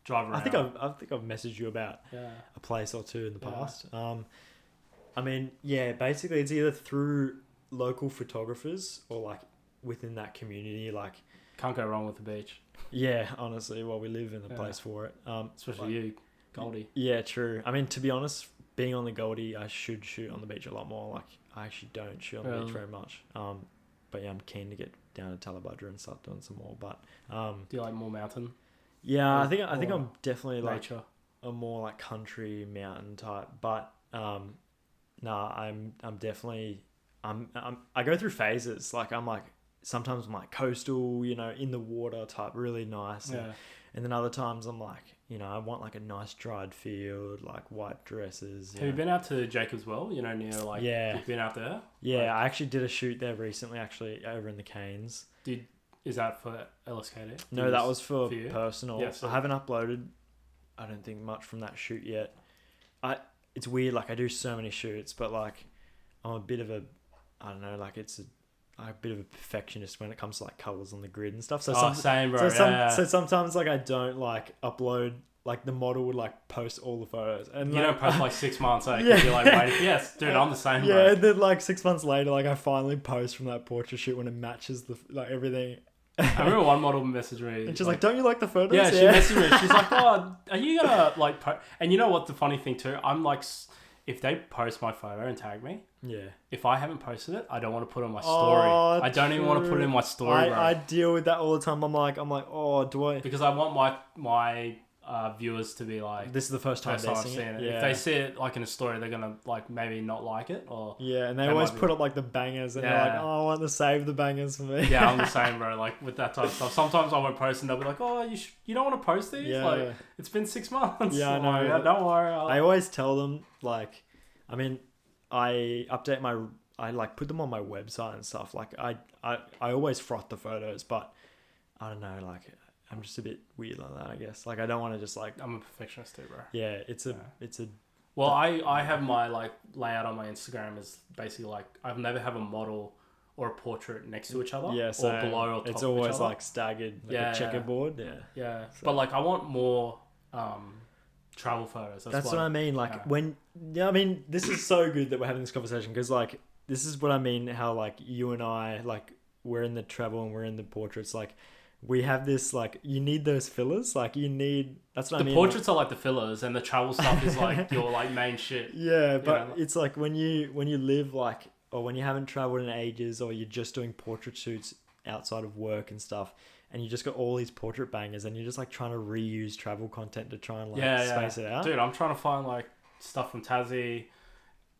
Speaker 1: drive around.
Speaker 2: I think I've messaged you about a place or two in the past. I mean, yeah, basically it's either through local photographers or like within that community. Like,
Speaker 1: can't go wrong with the beach.
Speaker 2: Yeah, honestly, well, we live in the place for it.
Speaker 1: Especially
Speaker 2: like,
Speaker 1: you, Goldie.
Speaker 2: Yeah, true. I mean, to be honest, being on the Goldie, I should shoot on the beach a lot more. Like, I actually don't shoot on the beach very much. But yeah, I'm keen to get down to Talabudra and start doing some more. But
Speaker 1: do you like more mountain?
Speaker 2: Yeah, I think I'm definitely
Speaker 1: nature.
Speaker 2: Like a more like country mountain type. But I'm definitely I go through phases. Like, I'm like, sometimes I'm like coastal, you know, in the water type, really nice. And then other times I'm like, you know, I want like a nice dried field, like white dresses.
Speaker 1: Have you been out to Jacob's Well? You know, near like, you've been out there?
Speaker 2: Yeah,
Speaker 1: like,
Speaker 2: I actually did a shoot there recently, actually, over in the Canes.
Speaker 1: Is that for LSKD?
Speaker 2: No, that was for personal.
Speaker 1: Yeah, so
Speaker 2: I haven't uploaded, I don't think, much from that shoot yet. It's weird, like I do so many shoots, but like I'm a bit of a, I don't know, like I'm a bit of a perfectionist when it comes to like colors on the grid and stuff. So
Speaker 1: same, bro.
Speaker 2: So sometimes like I don't like upload, like the model would like post all the photos, and
Speaker 1: you
Speaker 2: like,
Speaker 1: don't post like 6 months. You're like, wait, yes, dude, I'm the same.
Speaker 2: Yeah,
Speaker 1: bro.
Speaker 2: and then like 6 months later, like I finally post from that portrait shoot when it matches the like everything.
Speaker 1: I remember one model messaged me.
Speaker 2: And she's like, don't you like the photos?
Speaker 1: Yeah, she messaged me. She's like, oh, are you gonna like post? And you know what the funny thing too? I'm like, if they post my photo and tag me, if I haven't posted it, I don't want to put it on my story. I don't even want to put it in my story, bro.
Speaker 2: I deal with that all the time. I'm like, oh, do I?
Speaker 1: Because I want my viewers to be like,
Speaker 2: this is the first time
Speaker 1: I've seen it.
Speaker 2: Yeah.
Speaker 1: If they see it like in a story, they're gonna like maybe not like it, or
Speaker 2: and they always put up like the bangers, and they're like, oh, I want to save the bangers for me.
Speaker 1: Yeah, I'm the same, bro. Like with that type of stuff. Sometimes I won't post, and they'll be like, oh, you don't want to post these? Like it's been 6 months.
Speaker 2: Yeah, I know.
Speaker 1: Like, yeah, don't worry.
Speaker 2: I always tell them, like, I mean, I update I like put them on my website and stuff. Like I always froth the photos, but I don't know, like I'm just a bit weird like that, I guess. Like I don't want to just like,
Speaker 1: I'm a perfectionist too, bro.
Speaker 2: Yeah, it's a
Speaker 1: well, I have my like layout on my Instagram is basically like I've never have a model or a portrait next to each other, or below or top. It's
Speaker 2: always
Speaker 1: each other.
Speaker 2: like staggered, like a checkerboard.
Speaker 1: So. But like I want more travel photos.
Speaker 2: That's what I mean. Like I mean, this is so good that we're having this conversation, because like this is what I mean. How like you and I, like we're in the travel and we're in the portraits. Like we have this, like you need those fillers. Like you need. That's what I mean.
Speaker 1: The portraits are like the fillers, and the travel stuff is like your like main shit.
Speaker 2: Yeah, but it's like when you live like, or when you haven't traveled in ages, or you're just doing portrait shoots outside of work and stuff, and you just got all these portrait bangers, and you're just like trying to reuse travel content to try and like space it out.
Speaker 1: Dude, I'm trying to find like stuff from Tassie.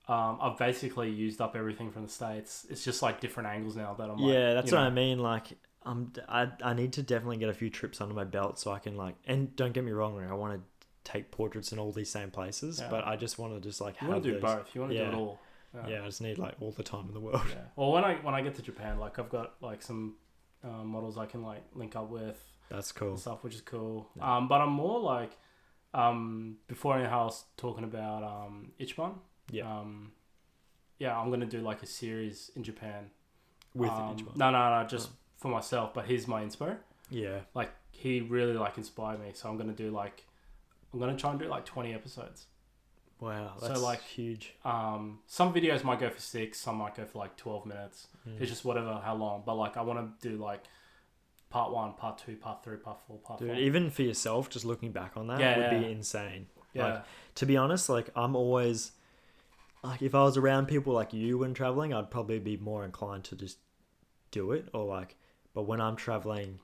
Speaker 1: I've basically used up everything from the States. It's just like different angles now that I'm like,
Speaker 2: that's what I mean. Like I need to definitely get a few trips under my belt so I can like, and don't get me wrong, like I want to take portraits in all these same places, but I just want to just like
Speaker 1: you want to do both. You want to do it all.
Speaker 2: I just need like all the time in the world.
Speaker 1: Yeah. Well, when I get to Japan, like I've got like some models I can like link up with.
Speaker 2: That's cool.
Speaker 1: And stuff, which is cool. Yeah. But I'm more like before I was talking about Ichiban. Yeah. I'm gonna do like a series in Japan.
Speaker 2: With Ichiban.
Speaker 1: No, just for myself. But he's my inspo.
Speaker 2: Yeah.
Speaker 1: Like he really like inspired me, so I'm gonna try and do like 20 episodes.
Speaker 2: Wow, that's
Speaker 1: so like
Speaker 2: huge.
Speaker 1: Some videos might go for 6, some might go for like 12 minutes. It's just whatever, how long. But like I want to do like part 1, part 2, part 3, part 4, part 5.
Speaker 2: Even for yourself, just looking back on that would be insane.
Speaker 1: Yeah.
Speaker 2: Like, to be honest, like I'm always like, if I was around people like you when traveling, I'd probably be more inclined to just do it, or like. But when I'm traveling,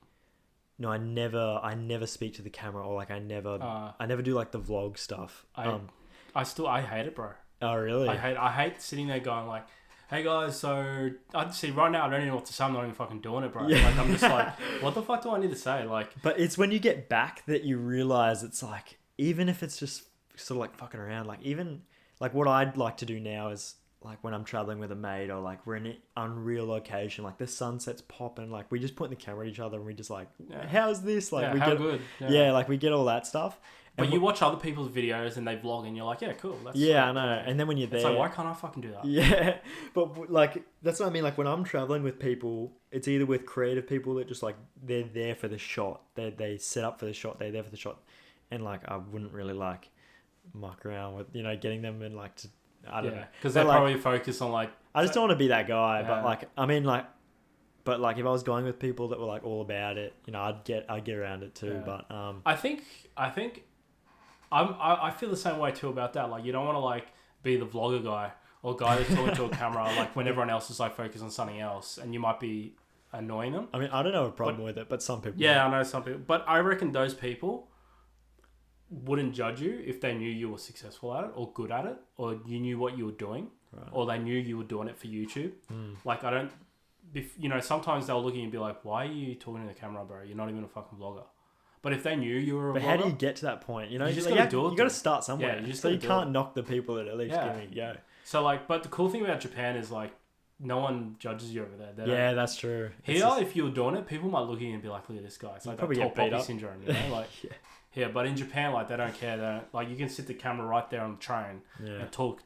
Speaker 2: no, I never speak to the camera, or like I never do like the vlog stuff.
Speaker 1: I hate it, bro.
Speaker 2: Oh really?
Speaker 1: I hate sitting there going like, hey guys, so I see right now I don't even know what to say. I'm not even fucking doing it, bro.
Speaker 2: Yeah.
Speaker 1: Like I'm just like, what the fuck do I need to say? Like,
Speaker 2: But it's when you get back that you realize it's like, even if it's just sort of like fucking around, like even like what I'd like to do now is like when I'm traveling with a mate or like we're in an unreal location, like the sunset's popping, like we just point the camera at each other and we just like, how's this? Like we
Speaker 1: how
Speaker 2: get
Speaker 1: good.
Speaker 2: Yeah, like we get all that stuff.
Speaker 1: But you watch other people's videos and they vlog and you're like, yeah, cool. That's
Speaker 2: I know. And then when you're there,
Speaker 1: it's like, why can't I fucking do that?
Speaker 2: Yeah, but like that's what I mean. Like when I'm traveling with people, it's either with creative people that just like they're there for the shot. They set up for the shot. They're there for the shot, and like I wouldn't really like muck around with getting them and like to I don't know
Speaker 1: because they're
Speaker 2: like,
Speaker 1: probably focused on like.
Speaker 2: I just don't want to be that guy. Yeah. But like I mean like. But like if I was going with people that were like all about it, I'd get around it too. Yeah. But
Speaker 1: I think I feel the same way too about that. Like you don't want to like be the vlogger guy or guy that's talking to a camera like when everyone else is like focused on something else, and you might be annoying them.
Speaker 2: I mean, I don't have a problem with it, but some people.
Speaker 1: Yeah, I know some people, but I reckon those people wouldn't judge you if they knew you were successful at it or good at it, or you knew what you were doing, right. Or they knew you were doing it for YouTube. Like I don't. Sometimes they'll look at you and be like, why are you talking to the camera, bro? You're not even a fucking vlogger. But if they knew you were a vlogger... But
Speaker 2: how do you get to that point? You
Speaker 1: just got to do it.
Speaker 2: You got to start somewhere.
Speaker 1: Yeah,
Speaker 2: so you can't knock the people that at least give me go.
Speaker 1: So like, but the cool thing about Japan is like, no one judges you over there.
Speaker 2: That's true.
Speaker 1: Here, if you were doing it, people might look at you and be like, look at this guy. It's like that tall poppy syndrome, Like, yeah, but in Japan, like, they don't care. They don't, like, you can sit the camera right there on the train and talk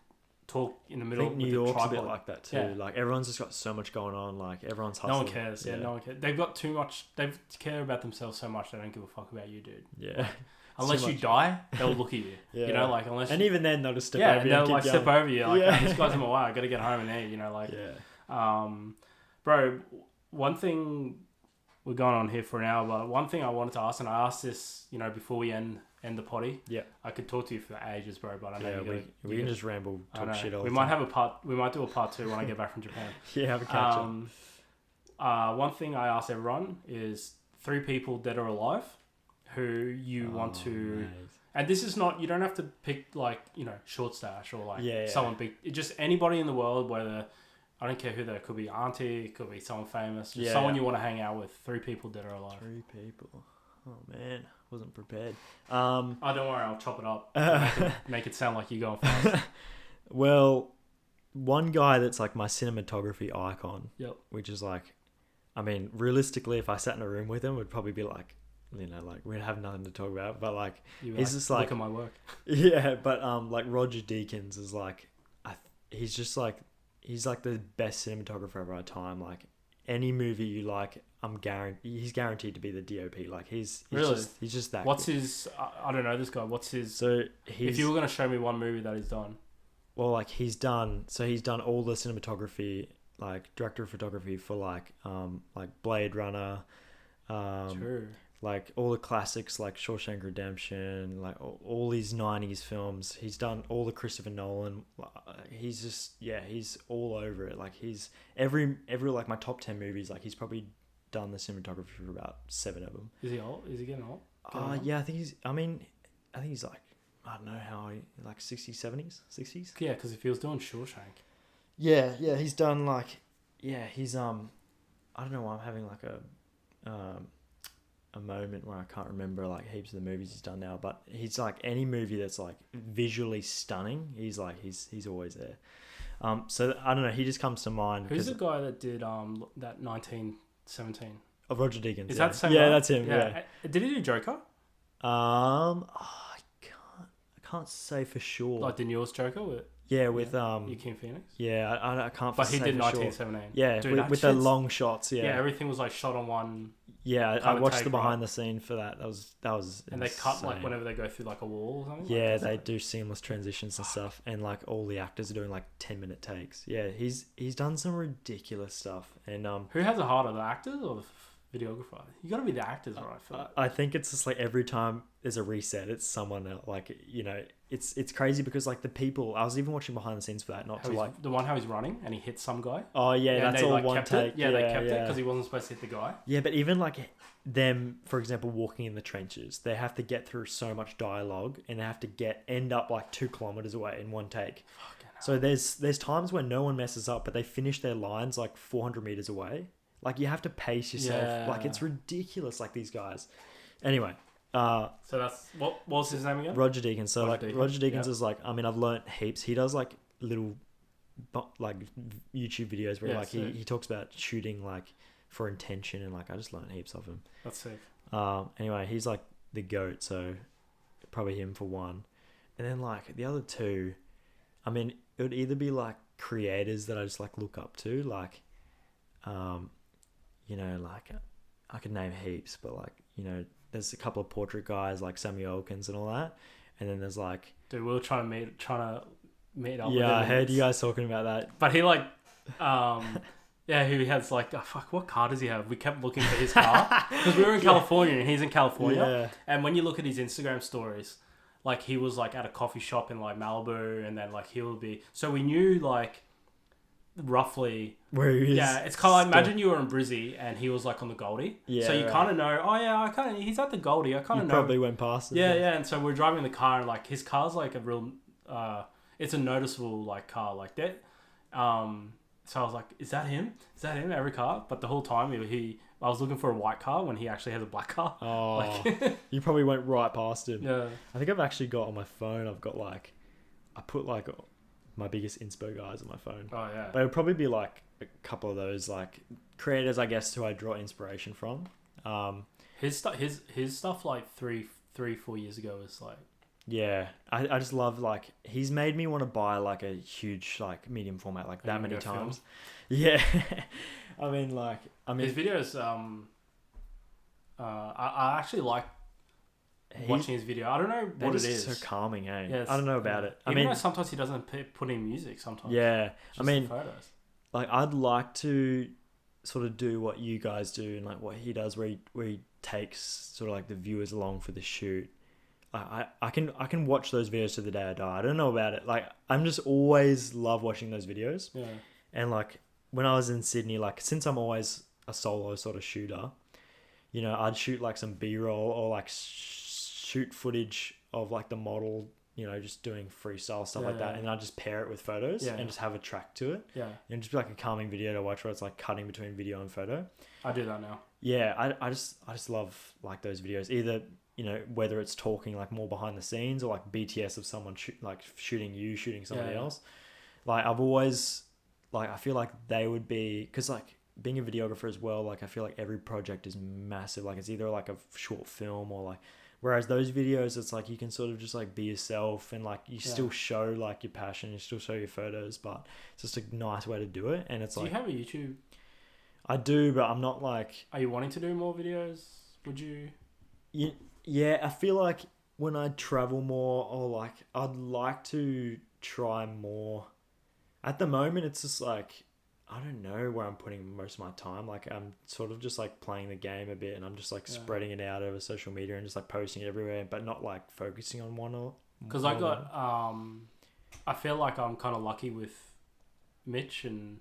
Speaker 1: in the middle.
Speaker 2: I think New York's a bit like that too. Yeah. Like everyone's just got so much going on. Like everyone's hustling.
Speaker 1: No one cares. Yeah, no one cares. They've got too much. They care about themselves so much. They don't give a fuck about you, dude.
Speaker 2: Yeah.
Speaker 1: Like, unless you die, they'll look at you.
Speaker 2: Yeah.
Speaker 1: Like unless.
Speaker 2: And even then, they'll just step over you.
Speaker 1: Yeah, they'll like step over you. Like, oh, this guy's in my way. I got to get home and there. Like.
Speaker 2: Yeah.
Speaker 1: Bro, one thing we're going on here for an hour, but one thing I wanted to ask, and I asked this, before we end the potty.
Speaker 2: Yeah.
Speaker 1: I could talk to you for ages, bro, but I know
Speaker 2: we can just ramble, talk shit all
Speaker 1: we might have we might do a part 2 when I get back from Japan.
Speaker 2: Have a catch up.
Speaker 1: One thing I ask everyone is 3 people dead or alive who you want to... Mate. And this is not... You don't have to pick, like, short stash or, like, someone big... Just anybody in the world, whether... I don't care who they are. It could be auntie, it could be someone famous, just someone you want to hang out with. 3 people dead or alive.
Speaker 2: 3 people. Oh, man. Wasn't prepared.
Speaker 1: Oh, don't worry. I'll chop it up. Make it sound like you're going fast.
Speaker 2: Well, one guy that's like my cinematography icon.
Speaker 1: Yep.
Speaker 2: Which is like, I mean, realistically, if I sat in a room with him, would probably be like, like we'd have nothing to talk about. But like, he's just like,
Speaker 1: look at my work.
Speaker 2: Yeah, but like Roger Deakins is like, he's just like, he's like the best cinematographer of our time. Like any movie you like, he's guaranteed to be the DOP. Like he's just that.
Speaker 1: What's his? I don't know this guy. What's his?
Speaker 2: So
Speaker 1: if you were gonna show me one movie that he's done,
Speaker 2: well, like he's done all the cinematography, like director of photography for like Blade Runner,
Speaker 1: True.
Speaker 2: Like all the classics like Shawshank Redemption, like all these 90s films. He's done all the Christopher Nolan. He's just he's all over it. Like he's every like my top 10 movies. Like he's probably done the cinematography for about 7 of them.
Speaker 1: Is he old? Is he getting old?
Speaker 2: Yeah, I think he's. I think he's like, I don't know how like 60s, 70s, 60s.
Speaker 1: Yeah, because if he was doing Shawshank.
Speaker 2: Yeah, he's done like, he's I don't know why I'm having like a moment where I can't remember like heaps of the movies he's done now, but he's like any movie that's like visually stunning, he's always there. So I don't know, he just comes to mind.
Speaker 1: Who's the guy that did that 1917?
Speaker 2: Of Roger Deakins.
Speaker 1: Is that the same
Speaker 2: guy?
Speaker 1: guy?
Speaker 2: That's him. Yeah.
Speaker 1: Did he do Joker?
Speaker 2: I can't say for sure.
Speaker 1: Like the newest Joker with
Speaker 2: Joaquin
Speaker 1: Phoenix.
Speaker 2: Yeah, I can't.
Speaker 1: But he did
Speaker 2: for
Speaker 1: 1917.
Speaker 2: Sure. Yeah, dude, with the long shots. Yeah,
Speaker 1: everything was like shot on one.
Speaker 2: Yeah, I watched the behind the scene for that. That was.
Speaker 1: And they cut like whenever they go through like a wall or something.
Speaker 2: Yeah, they do seamless transitions and stuff, and like all the actors are doing like 10-minute takes. Yeah, he's done some ridiculous stuff. And
Speaker 1: who has it harder, the actors or the videographer? You got to be the actors, right?
Speaker 2: I think it's just like every time there's a reset, it's someone else. Like it's crazy because like the people. I was even watching behind the scenes for that,
Speaker 1: the one how he's running and he hits some guy.
Speaker 2: Oh yeah, that's all like one take.
Speaker 1: Yeah, they kept it because he wasn't supposed to hit the guy.
Speaker 2: Yeah, but even like them, for example, walking in the trenches, they have to get through so much dialogue and they have to end up like 2 kilometers away in one take.
Speaker 1: Fucking
Speaker 2: So there's times when no one messes up, but they finish their lines like 400 meters away. Like you have to pace yourself.
Speaker 1: Yeah.
Speaker 2: Like it's ridiculous. Like these guys. Anyway.
Speaker 1: So that's what was his name again?
Speaker 2: Roger Deakins. So Roger Deakins
Speaker 1: yeah.
Speaker 2: is like, I mean, I've learnt heaps. He does like little like YouTube videos where like he talks about shooting like for intention, and like I just learnt heaps of him.
Speaker 1: That's sick.
Speaker 2: Anyway, he's like the GOAT, so probably him for one. And then like the other two, I mean, it would either be like creators that I just like look up to, like you know, like I could name heaps, but like, you know, there's a couple of portrait guys like Samuel Elkins and all that, and then there's like,
Speaker 1: dude, we were trying to meet up.
Speaker 2: Yeah,
Speaker 1: with him,
Speaker 2: I heard you guys talking about that.
Speaker 1: But he like, yeah, he has like, oh, fuck, what car does he have? We kept looking for his car because we were in California and he's in California.
Speaker 2: Yeah.
Speaker 1: And when you look at his Instagram stories, like he was like at a coffee shop in like Malibu, and then like he would be. So we knew like roughly
Speaker 2: where he is.
Speaker 1: Yeah, it's kind of like, imagine you were in Brizzy and he was like on the Goldie.
Speaker 2: Yeah.
Speaker 1: So you kind of know. Oh yeah, he's at the Goldie. I kind of know.
Speaker 2: Probably went past him.
Speaker 1: Yeah. And so we're driving the car, and like his car's like a real. It's a noticeable like car like that. So I was like, is that him? Is that him? Every car. But the whole time I was looking for a white car when he actually has a black car.
Speaker 2: Oh,
Speaker 1: like,
Speaker 2: you probably went right past him.
Speaker 1: Yeah.
Speaker 2: I think I've actually got on my phone, I've got like, I put like my biggest inspo guys on my phone.
Speaker 1: Oh yeah.
Speaker 2: But it would probably be like a couple of those like creators, I guess, who I draw inspiration from.
Speaker 1: His stuff like 3-4 years ago was like.
Speaker 2: Yeah, I just love like he's made me want to buy like a huge like medium format like that many times. Film? Yeah, I mean his
Speaker 1: videos. I actually like watching his video. I don't know what it is.
Speaker 2: So calming, eh?
Speaker 1: Yeah,
Speaker 2: I don't know about it.
Speaker 1: Even though sometimes he doesn't put in music. Sometimes.
Speaker 2: Yeah,
Speaker 1: just
Speaker 2: I mean,
Speaker 1: photos.
Speaker 2: Like I'd like to sort of do what you guys do and like what he does, where he takes sort of like the viewers along for the shoot. I can watch those videos to the day I die. I don't know about it. Like I'm just always love watching those videos.
Speaker 1: Yeah.
Speaker 2: And like when I was in Sydney, like since I'm always a solo sort of shooter, you know, I'd shoot like some B-roll or like shoot footage of like the model, you know, just doing freestyle stuff like that, and I'd just pair it with photos and just have a track to it.
Speaker 1: Yeah.
Speaker 2: And just be like a calming video to watch where it's like cutting between video and photo.
Speaker 1: I do that now.
Speaker 2: Yeah, I just love like those videos. Either, you know, whether it's talking like more behind the scenes or like BTS of someone shooting somebody else. Like I've always like, I feel like they would be, because like being a videographer as well, like I feel like every project is massive. Like it's either like a short film or like, whereas those videos, it's like you can sort of just like be yourself and like you still show like your passion, you still show your photos, but it's just a nice way to do it. And it's
Speaker 1: do
Speaker 2: like,
Speaker 1: you have a YouTube?
Speaker 2: I do, but I'm not like.
Speaker 1: Are you wanting to do more videos? Would you?
Speaker 2: Yeah, I feel like when I travel more, or like I'd like to try more. At the moment, it's just like I don't know where I'm putting most of my time. Like I'm sort of just like playing the game a bit, and I'm just like spreading it out over social media and just like posting it everywhere, but not like focusing on one or.
Speaker 1: Because I got I feel like I'm kind of lucky with Mitch, and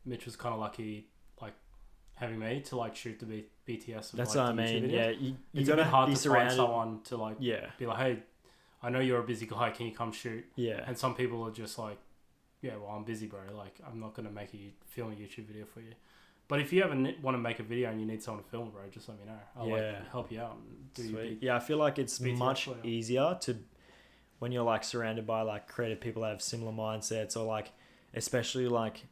Speaker 1: Mitch was kind of lucky like having me to like shoot the BTS.
Speaker 2: That's
Speaker 1: like,
Speaker 2: what I mean. Yeah,
Speaker 1: it's a bit hard to find someone to like be like, hey, I know you're a busy guy. Can you come shoot?
Speaker 2: Yeah.
Speaker 1: And some people are just like, yeah, well, I'm busy, bro. Like, I'm not gonna film a YouTube video for you. But if you ever want to make a video and you need someone to film, bro, just let me know. I'll like help you out. And do
Speaker 2: yeah, I feel like it's
Speaker 1: BTS
Speaker 2: much easier to when you're like surrounded by like creative people that have similar mindsets, or like especially like,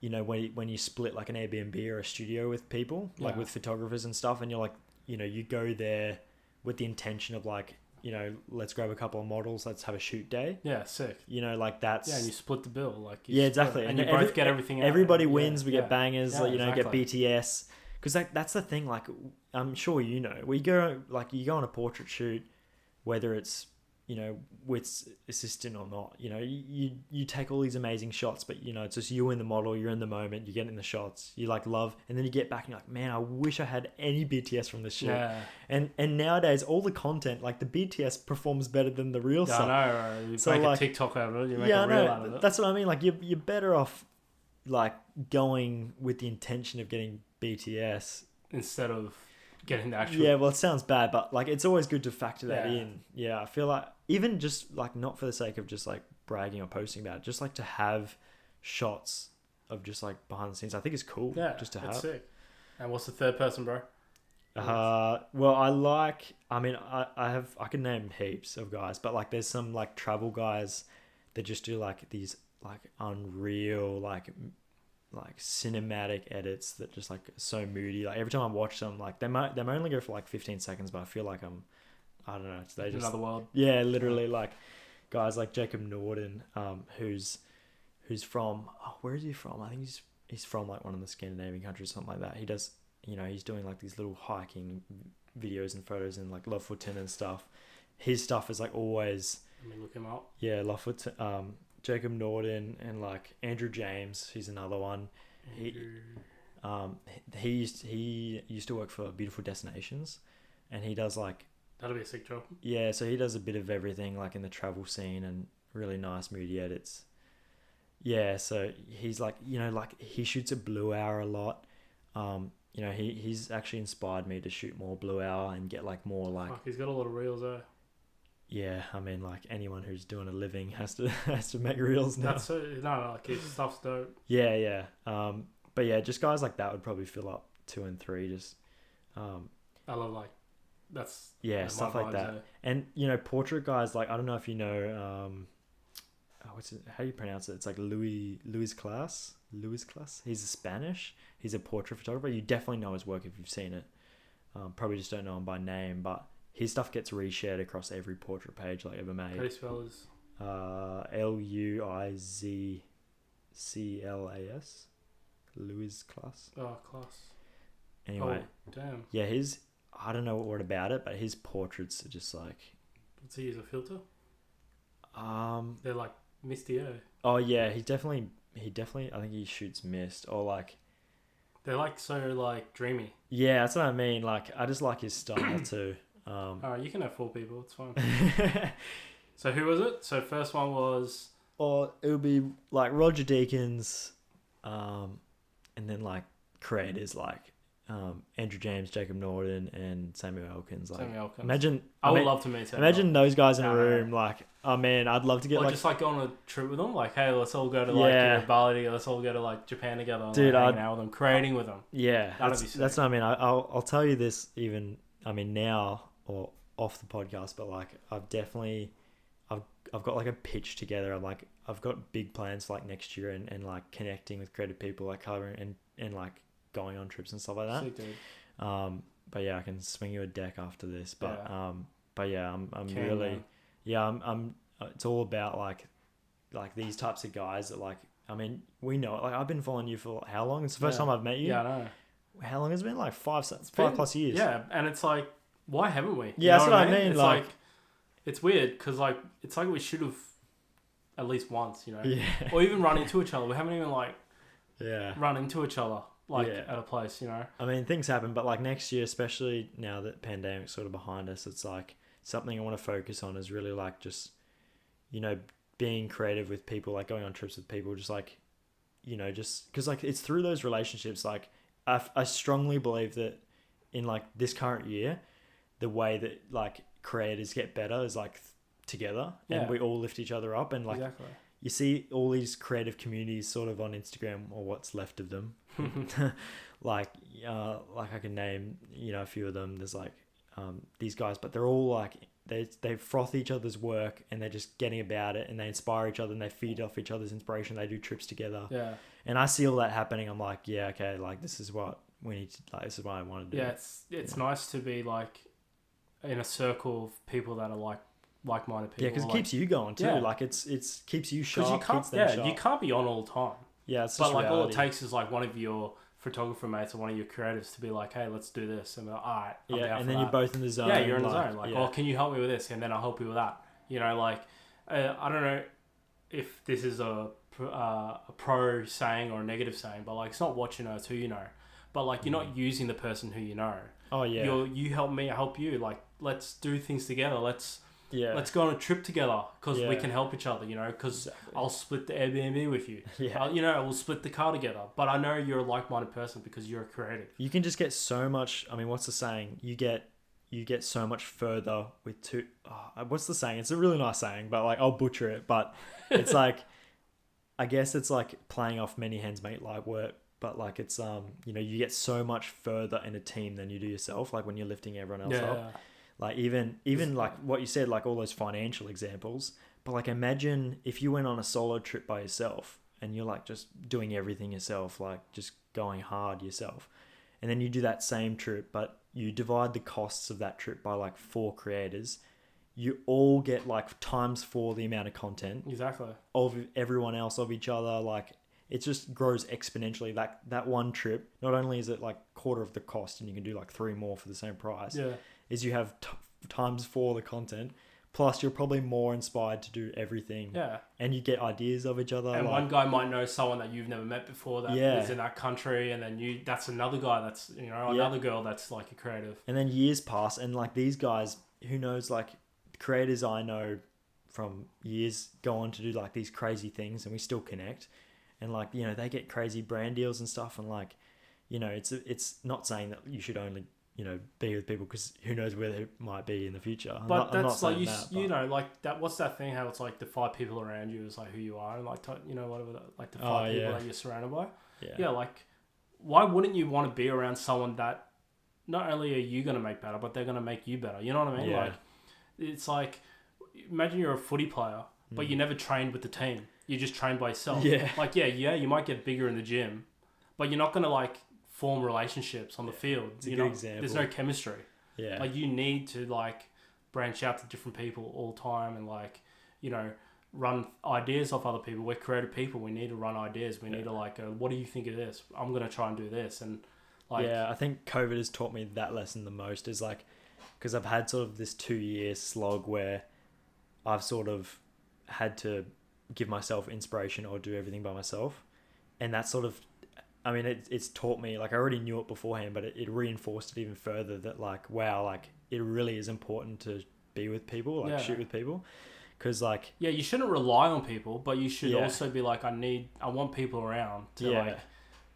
Speaker 2: you know, when you split like an Airbnb or a studio with people, like with photographers and stuff, and you're like, you know, you go there with the intention of like, you know, let's grab a couple of models, let's have a shoot day.
Speaker 1: Yeah, sick.
Speaker 2: You know, like that's...
Speaker 1: Yeah, and you split the bill. Like
Speaker 2: exactly.
Speaker 1: And you both get everything out.
Speaker 2: Everybody wins, we get bangers, like, you know,
Speaker 1: exactly.
Speaker 2: get BTS. Because that's the thing, like, I'm sure you know, you go on a portrait shoot, whether it's, you know, with assistant or not, you know, you take all these amazing shots, but you know, it's just you and the model, you're in the moment, you get in the shots, you like love, and then you get back and you're like, man, I wish I had any BTS from this shoot. Yeah. And nowadays all the content, like the BTS performs better than the real stuff.
Speaker 1: I know, right? You make a TikTok out of it, you make a reel out of it.
Speaker 2: That's what I mean. Like you're better off like going with the intention of getting BTS
Speaker 1: instead of getting the actual...
Speaker 2: Yeah, well, it sounds bad, but like it's always good to factor that in. Yeah, I feel like even just like not for the sake of just like bragging or posting about it. Just like to have shots of just like behind the scenes. I think it's cool.
Speaker 1: Yeah,
Speaker 2: just to
Speaker 1: it's
Speaker 2: have.
Speaker 1: sick. And what's the third person, bro?
Speaker 2: Well, I can name heaps of guys, but like there's some like travel guys that just do like these like unreal like cinematic edits that just like so moody. Like every time I watch them, like they might only go for like 15 seconds, but I feel like I don't know, they just
Speaker 1: Another world.
Speaker 2: Yeah, literally like guys like Jacob Norden, who's from where is he from? I think he's from like one of the Scandinavian countries, something like that. He does, he's doing like these little hiking videos and photos in like Lofoten and stuff. His stuff is like always.
Speaker 1: Let me look him up.
Speaker 2: Yeah, Lofoten. Jacob Norden and like Andrew James, he's another one. He used to work for Beautiful Destinations, and he does like.
Speaker 1: That'll be a sick job.
Speaker 2: Yeah, so he does a bit of everything like in the travel scene and really nice moody edits. Yeah, so he's like, like he shoots a Blue Hour a lot. He's actually inspired me to shoot more Blue Hour and get like more like.
Speaker 1: Fuck, he's got a lot of reels there.
Speaker 2: Yeah, I mean, like anyone who's doing a living has to make reels now.
Speaker 1: That's so like his stuff's dope.
Speaker 2: Yeah. But yeah, just guys like that would probably fill up 2 and 3. Just.
Speaker 1: I love like. That's
Speaker 2: stuff like that.
Speaker 1: There.
Speaker 2: And portrait guys, like I don't know if you know how do you pronounce it? It's like Luis Class. He's a Spanish. He's a portrait photographer. You definitely know his work if you've seen it. Probably just don't know him by name, but his stuff gets reshared across every portrait page like ever made.
Speaker 1: How do you spell his?
Speaker 2: Luizclas. Luis Class.
Speaker 1: Oh, class.
Speaker 2: Anyway.
Speaker 1: Oh, damn.
Speaker 2: Yeah, I don't know what about it, but his portraits are just like.
Speaker 1: Does he use a filter? They're like misty, eh?
Speaker 2: Oh yeah, he definitely. I think he shoots mist or like.
Speaker 1: They're like so like dreamy.
Speaker 2: Yeah, that's what I mean. Like I just like his style too.
Speaker 1: Alright, you can have 4 people. It's fine. So who was it? So first one was.
Speaker 2: Or it would be like Roger Deakins, and then like creators like. Andrew James, Jacob Norden, and Samuel Elkins. Like,
Speaker 1: Samuel Elkins.
Speaker 2: Imagine.
Speaker 1: I would love to meet Samuel.
Speaker 2: Imagine those guys in a room. Like, oh man, I'd love to get
Speaker 1: just like go on a trip with them. Like, hey, let's all go to like Bali. Let's all go to like Japan together.
Speaker 2: Dude,
Speaker 1: hanging out with them, creating with them.
Speaker 2: Yeah,
Speaker 1: that'd be sick.
Speaker 2: That's what I mean. I'll tell you this even. I mean now or off the podcast, but like I've got like a pitch together. I've got big plans for like next year and like connecting with creative people, like covering and like going on trips and stuff like that.
Speaker 1: Sick, dude.
Speaker 2: But yeah, I can swing you a deck after this. But
Speaker 1: yeah.
Speaker 2: I'm really, I'm. It's all about like these types of guys that like. I mean, we know it. Like I've been following you for how long? It's the first time I've met you.
Speaker 1: Yeah, I know.
Speaker 2: How long has it been? Like 5 plus years.
Speaker 1: Yeah, and it's like, why haven't we?
Speaker 2: Yeah, that's what I mean.
Speaker 1: It's like it's weird because like it's like we should have at least once,
Speaker 2: Yeah.
Speaker 1: or even run into each other. We haven't even like run into each other. At a place, I
Speaker 2: mean, things happen, but like next year, especially now that pandemic's sort of behind us, it's like something I want to focus on is really like just, being creative with people, like going on trips with people, just like, just because like it's through those relationships. Like I strongly believe that in like this current year, the way that like creators get better is like together and we all lift each other up and like.
Speaker 1: Exactly.
Speaker 2: You see all these creative communities sort of on Instagram or what's left of them. like I can name, a few of them. There's like these guys, but they're all like, they froth each other's work and they're just getting about it and they inspire each other and they feed off each other's inspiration. They do trips together.
Speaker 1: Yeah.
Speaker 2: And I see all that happening. I'm like, yeah, okay. Like this is what we need to, like, this is what I want to do.
Speaker 1: Yeah. It's nice to be like in a circle of people that are like-minded people.
Speaker 2: Yeah, because it keeps you going too. Like it's keeps you sharp.
Speaker 1: You can't be on all the time.
Speaker 2: Yeah, it's
Speaker 1: but like
Speaker 2: reality.
Speaker 1: all it takes is like one of your photographer mates or one of your creatives to be like, hey, let's do this, and we're like, all right, I'm down
Speaker 2: and
Speaker 1: for
Speaker 2: then
Speaker 1: that.
Speaker 2: you're both in the zone.
Speaker 1: Yeah, you're in the zone. Like, oh, can you help me with this? And then I'll help you with that. I don't know if this is a pro saying or a negative saying, but like it's not what you know, it's who you know. But like you're not using the person who you know.
Speaker 2: Oh yeah.
Speaker 1: You help me, I help you. Like let's do things together. Let's go on a trip together because we can help each other, because I'll split the Airbnb with you.
Speaker 2: Yeah.
Speaker 1: We'll split the car together. But I know you're a like-minded person because you're a creative.
Speaker 2: You can just get so much. I mean, what's the saying? You get you get so much further with two. Oh, what's the saying? It's a really nice saying, but like I'll butcher it. But it's like, I guess it's like playing off many hands make light work. But like it's you know, you get so much further in a team than you do yourself. Like when you're lifting everyone else up. Like even like what you said, like all those financial examples. But like imagine if you went on a solo trip by yourself and you're like just doing everything yourself, like just going hard yourself. And then you do that same trip, but you divide the costs of that trip by like 4 creators. You all get like times 4 the amount of content.
Speaker 1: Exactly.
Speaker 2: Of everyone else, of each other. Like it just grows exponentially. That one trip, not only is it like quarter of the cost and you can do like 3 more for the same price.
Speaker 1: Yeah.
Speaker 2: Is you have times 4 the content. Plus, you're probably more inspired to do everything.
Speaker 1: Yeah.
Speaker 2: And you get ideas of each other.
Speaker 1: And
Speaker 2: like,
Speaker 1: one guy might know someone that you've never met before that is in that country. And then that's another guy that's, you know, another girl that's like a creative.
Speaker 2: And then years pass. And like these guys, who knows, like creators I know from years go on to do like these crazy things and we still connect. And like, you know, they get crazy brand deals and stuff. And like, you know, it's not saying that you should only, you know, be with people because who knows where they might be in the future.
Speaker 1: But that's like you know, like that. What's that thing? How it's like the 5 people around you is like who you are, and like you know whatever, like the 5 people that you're surrounded by. Yeah, like why wouldn't you want to be around someone that not only are you going to make better, but they're going to make you better? You know what I mean?
Speaker 2: Yeah.
Speaker 1: Like it's like imagine you're a footy player, but you never trained with the team. You just trained by yourself.
Speaker 2: Yeah.
Speaker 1: Like you might get bigger in the gym, but you're not going to like form relationships on the field.
Speaker 2: It's a good example.
Speaker 1: There's no chemistry.
Speaker 2: Yeah.
Speaker 1: Like you need to like branch out to different people all the time and like, you know, run ideas off other people. We're creative people. We need to run ideas. We need to like, what do you think of this? I'm going to try and do this. And like,
Speaker 2: yeah, I think COVID has taught me that lesson the most is like, because I've had sort of this 2-year slog where I've sort of had to give myself inspiration or do everything by myself. And that sort of, I mean, it's taught me, like I already knew it beforehand, but it reinforced it even further that like, wow, like it really is important to be with people, like shoot with people. Cause like,
Speaker 1: yeah, you shouldn't rely on people, but you should also be like, I want people around to like,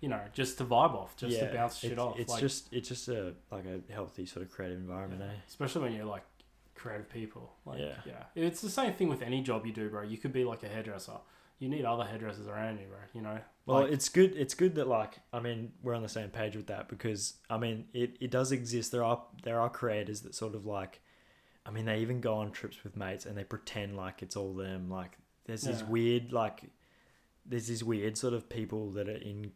Speaker 1: you know, just to vibe off, just to bounce shit off.
Speaker 2: It's
Speaker 1: like,
Speaker 2: just a, like a healthy sort of creative environment, eh?
Speaker 1: Especially when you're like creative people. Like, it's the same thing with any job you do, bro. You could be like a hairdresser. You need other hairdressers around you, bro, you know?
Speaker 2: Well, like, it's good that like, I mean, we're on the same page with that because I mean, it does exist. There are creators that sort of like, I mean, they even go on trips with mates and they pretend like it's all them. Like there's these weird sort of people that are in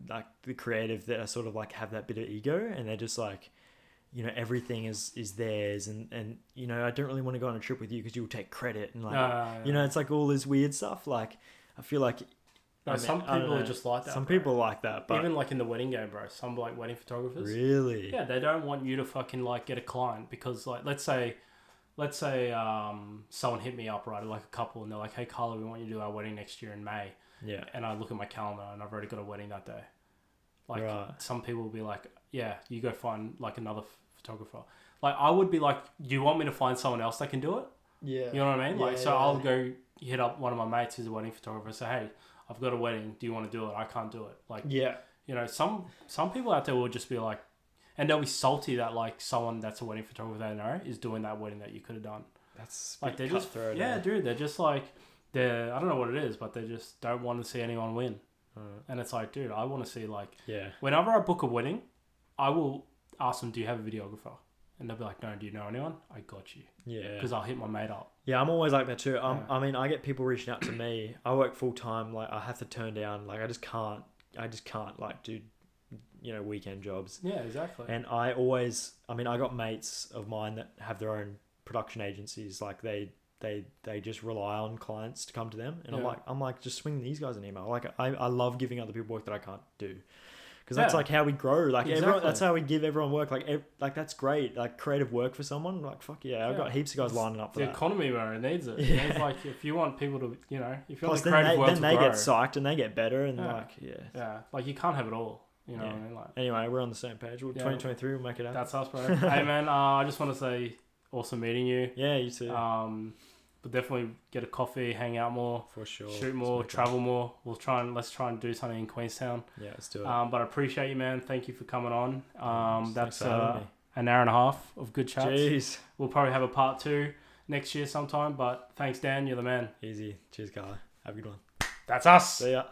Speaker 2: like the creative that are sort of like have that bit of ego and they're just like, you know, everything is theirs and you know, I don't really want to go on a trip with you because you'll take credit and like, you know, it's like all this weird stuff. Like I feel like
Speaker 1: some people are just like that.
Speaker 2: Some people like that, but
Speaker 1: even like in the wedding game, bro, some like wedding photographers.
Speaker 2: Really?
Speaker 1: Yeah, they don't want you to fucking like get a client because like let's say someone hit me up, right, like a couple, and they're like, "Hey, Carlo, we want you to do our wedding next year in May."
Speaker 2: Yeah. And
Speaker 1: I look at my calendar and I've already got a wedding that day. Like some people will be like, "Yeah, you go find like another photographer." Like I would be like, "Do you want me to find someone else that can do it?"
Speaker 2: Yeah.
Speaker 1: You know what I mean? Like I'll go hit up one of my mates who's a wedding photographer and say, "Hey, I've got a wedding. Do you want to do it? I can't do it." Like, you know, some people out there will just be like, and they'll be salty that like someone that's a wedding photographer they know is doing that wedding that you could have done.
Speaker 2: That's
Speaker 1: like they're just dude. They're just like I don't know what it is, but they just don't want to see anyone win. And it's like, dude, I want to see like whenever I book a wedding, I will ask them, "Do you have a videographer?" And they'll be like, "No, do you know anyone?" I got you. Yeah. Because I'll hit my mate up.
Speaker 2: Yeah, I'm always like that too. I mean, I get people reaching out to me. I work full time. Like, I have to turn down. Like, I just can't like do, you know, weekend jobs.
Speaker 1: Yeah, exactly.
Speaker 2: And I got mates of mine that have their own production agencies. Like, they just rely on clients to come to them. And I'm like, just swing these guys an email. Like, I love giving other people work that I can't do. Because that's like how we grow. Like everyone, that's how we give everyone work. Like that's great. Like creative work for someone. Like fuck yeah, I've got heaps of guys lining up for that.
Speaker 1: The economy, bro, needs it. Yeah. It's like if you want people to, you know, if you want the creative work to grow,
Speaker 2: then they get psyched and they get better and
Speaker 1: like you can't have it all. You know what I mean? Like
Speaker 2: anyway, we're on the same page. 2023, we'll make it out.
Speaker 1: That's us, bro. Hey man, I just want to say, awesome meeting you.
Speaker 2: Yeah, you too.
Speaker 1: But definitely get a coffee, hang out more,
Speaker 2: for sure,
Speaker 1: shoot more, travel more. Let's try and do something in Queenstown.
Speaker 2: Yeah, let's do it.
Speaker 1: But I appreciate you, man. Thank you for coming on. That's an hour and a half of good chats.
Speaker 2: Jeez.
Speaker 1: We'll probably have a part 2 next year sometime. But thanks, Dan. You're the man.
Speaker 2: Easy. Cheers, Carlo. Have a good one.
Speaker 1: That's us.
Speaker 2: See ya.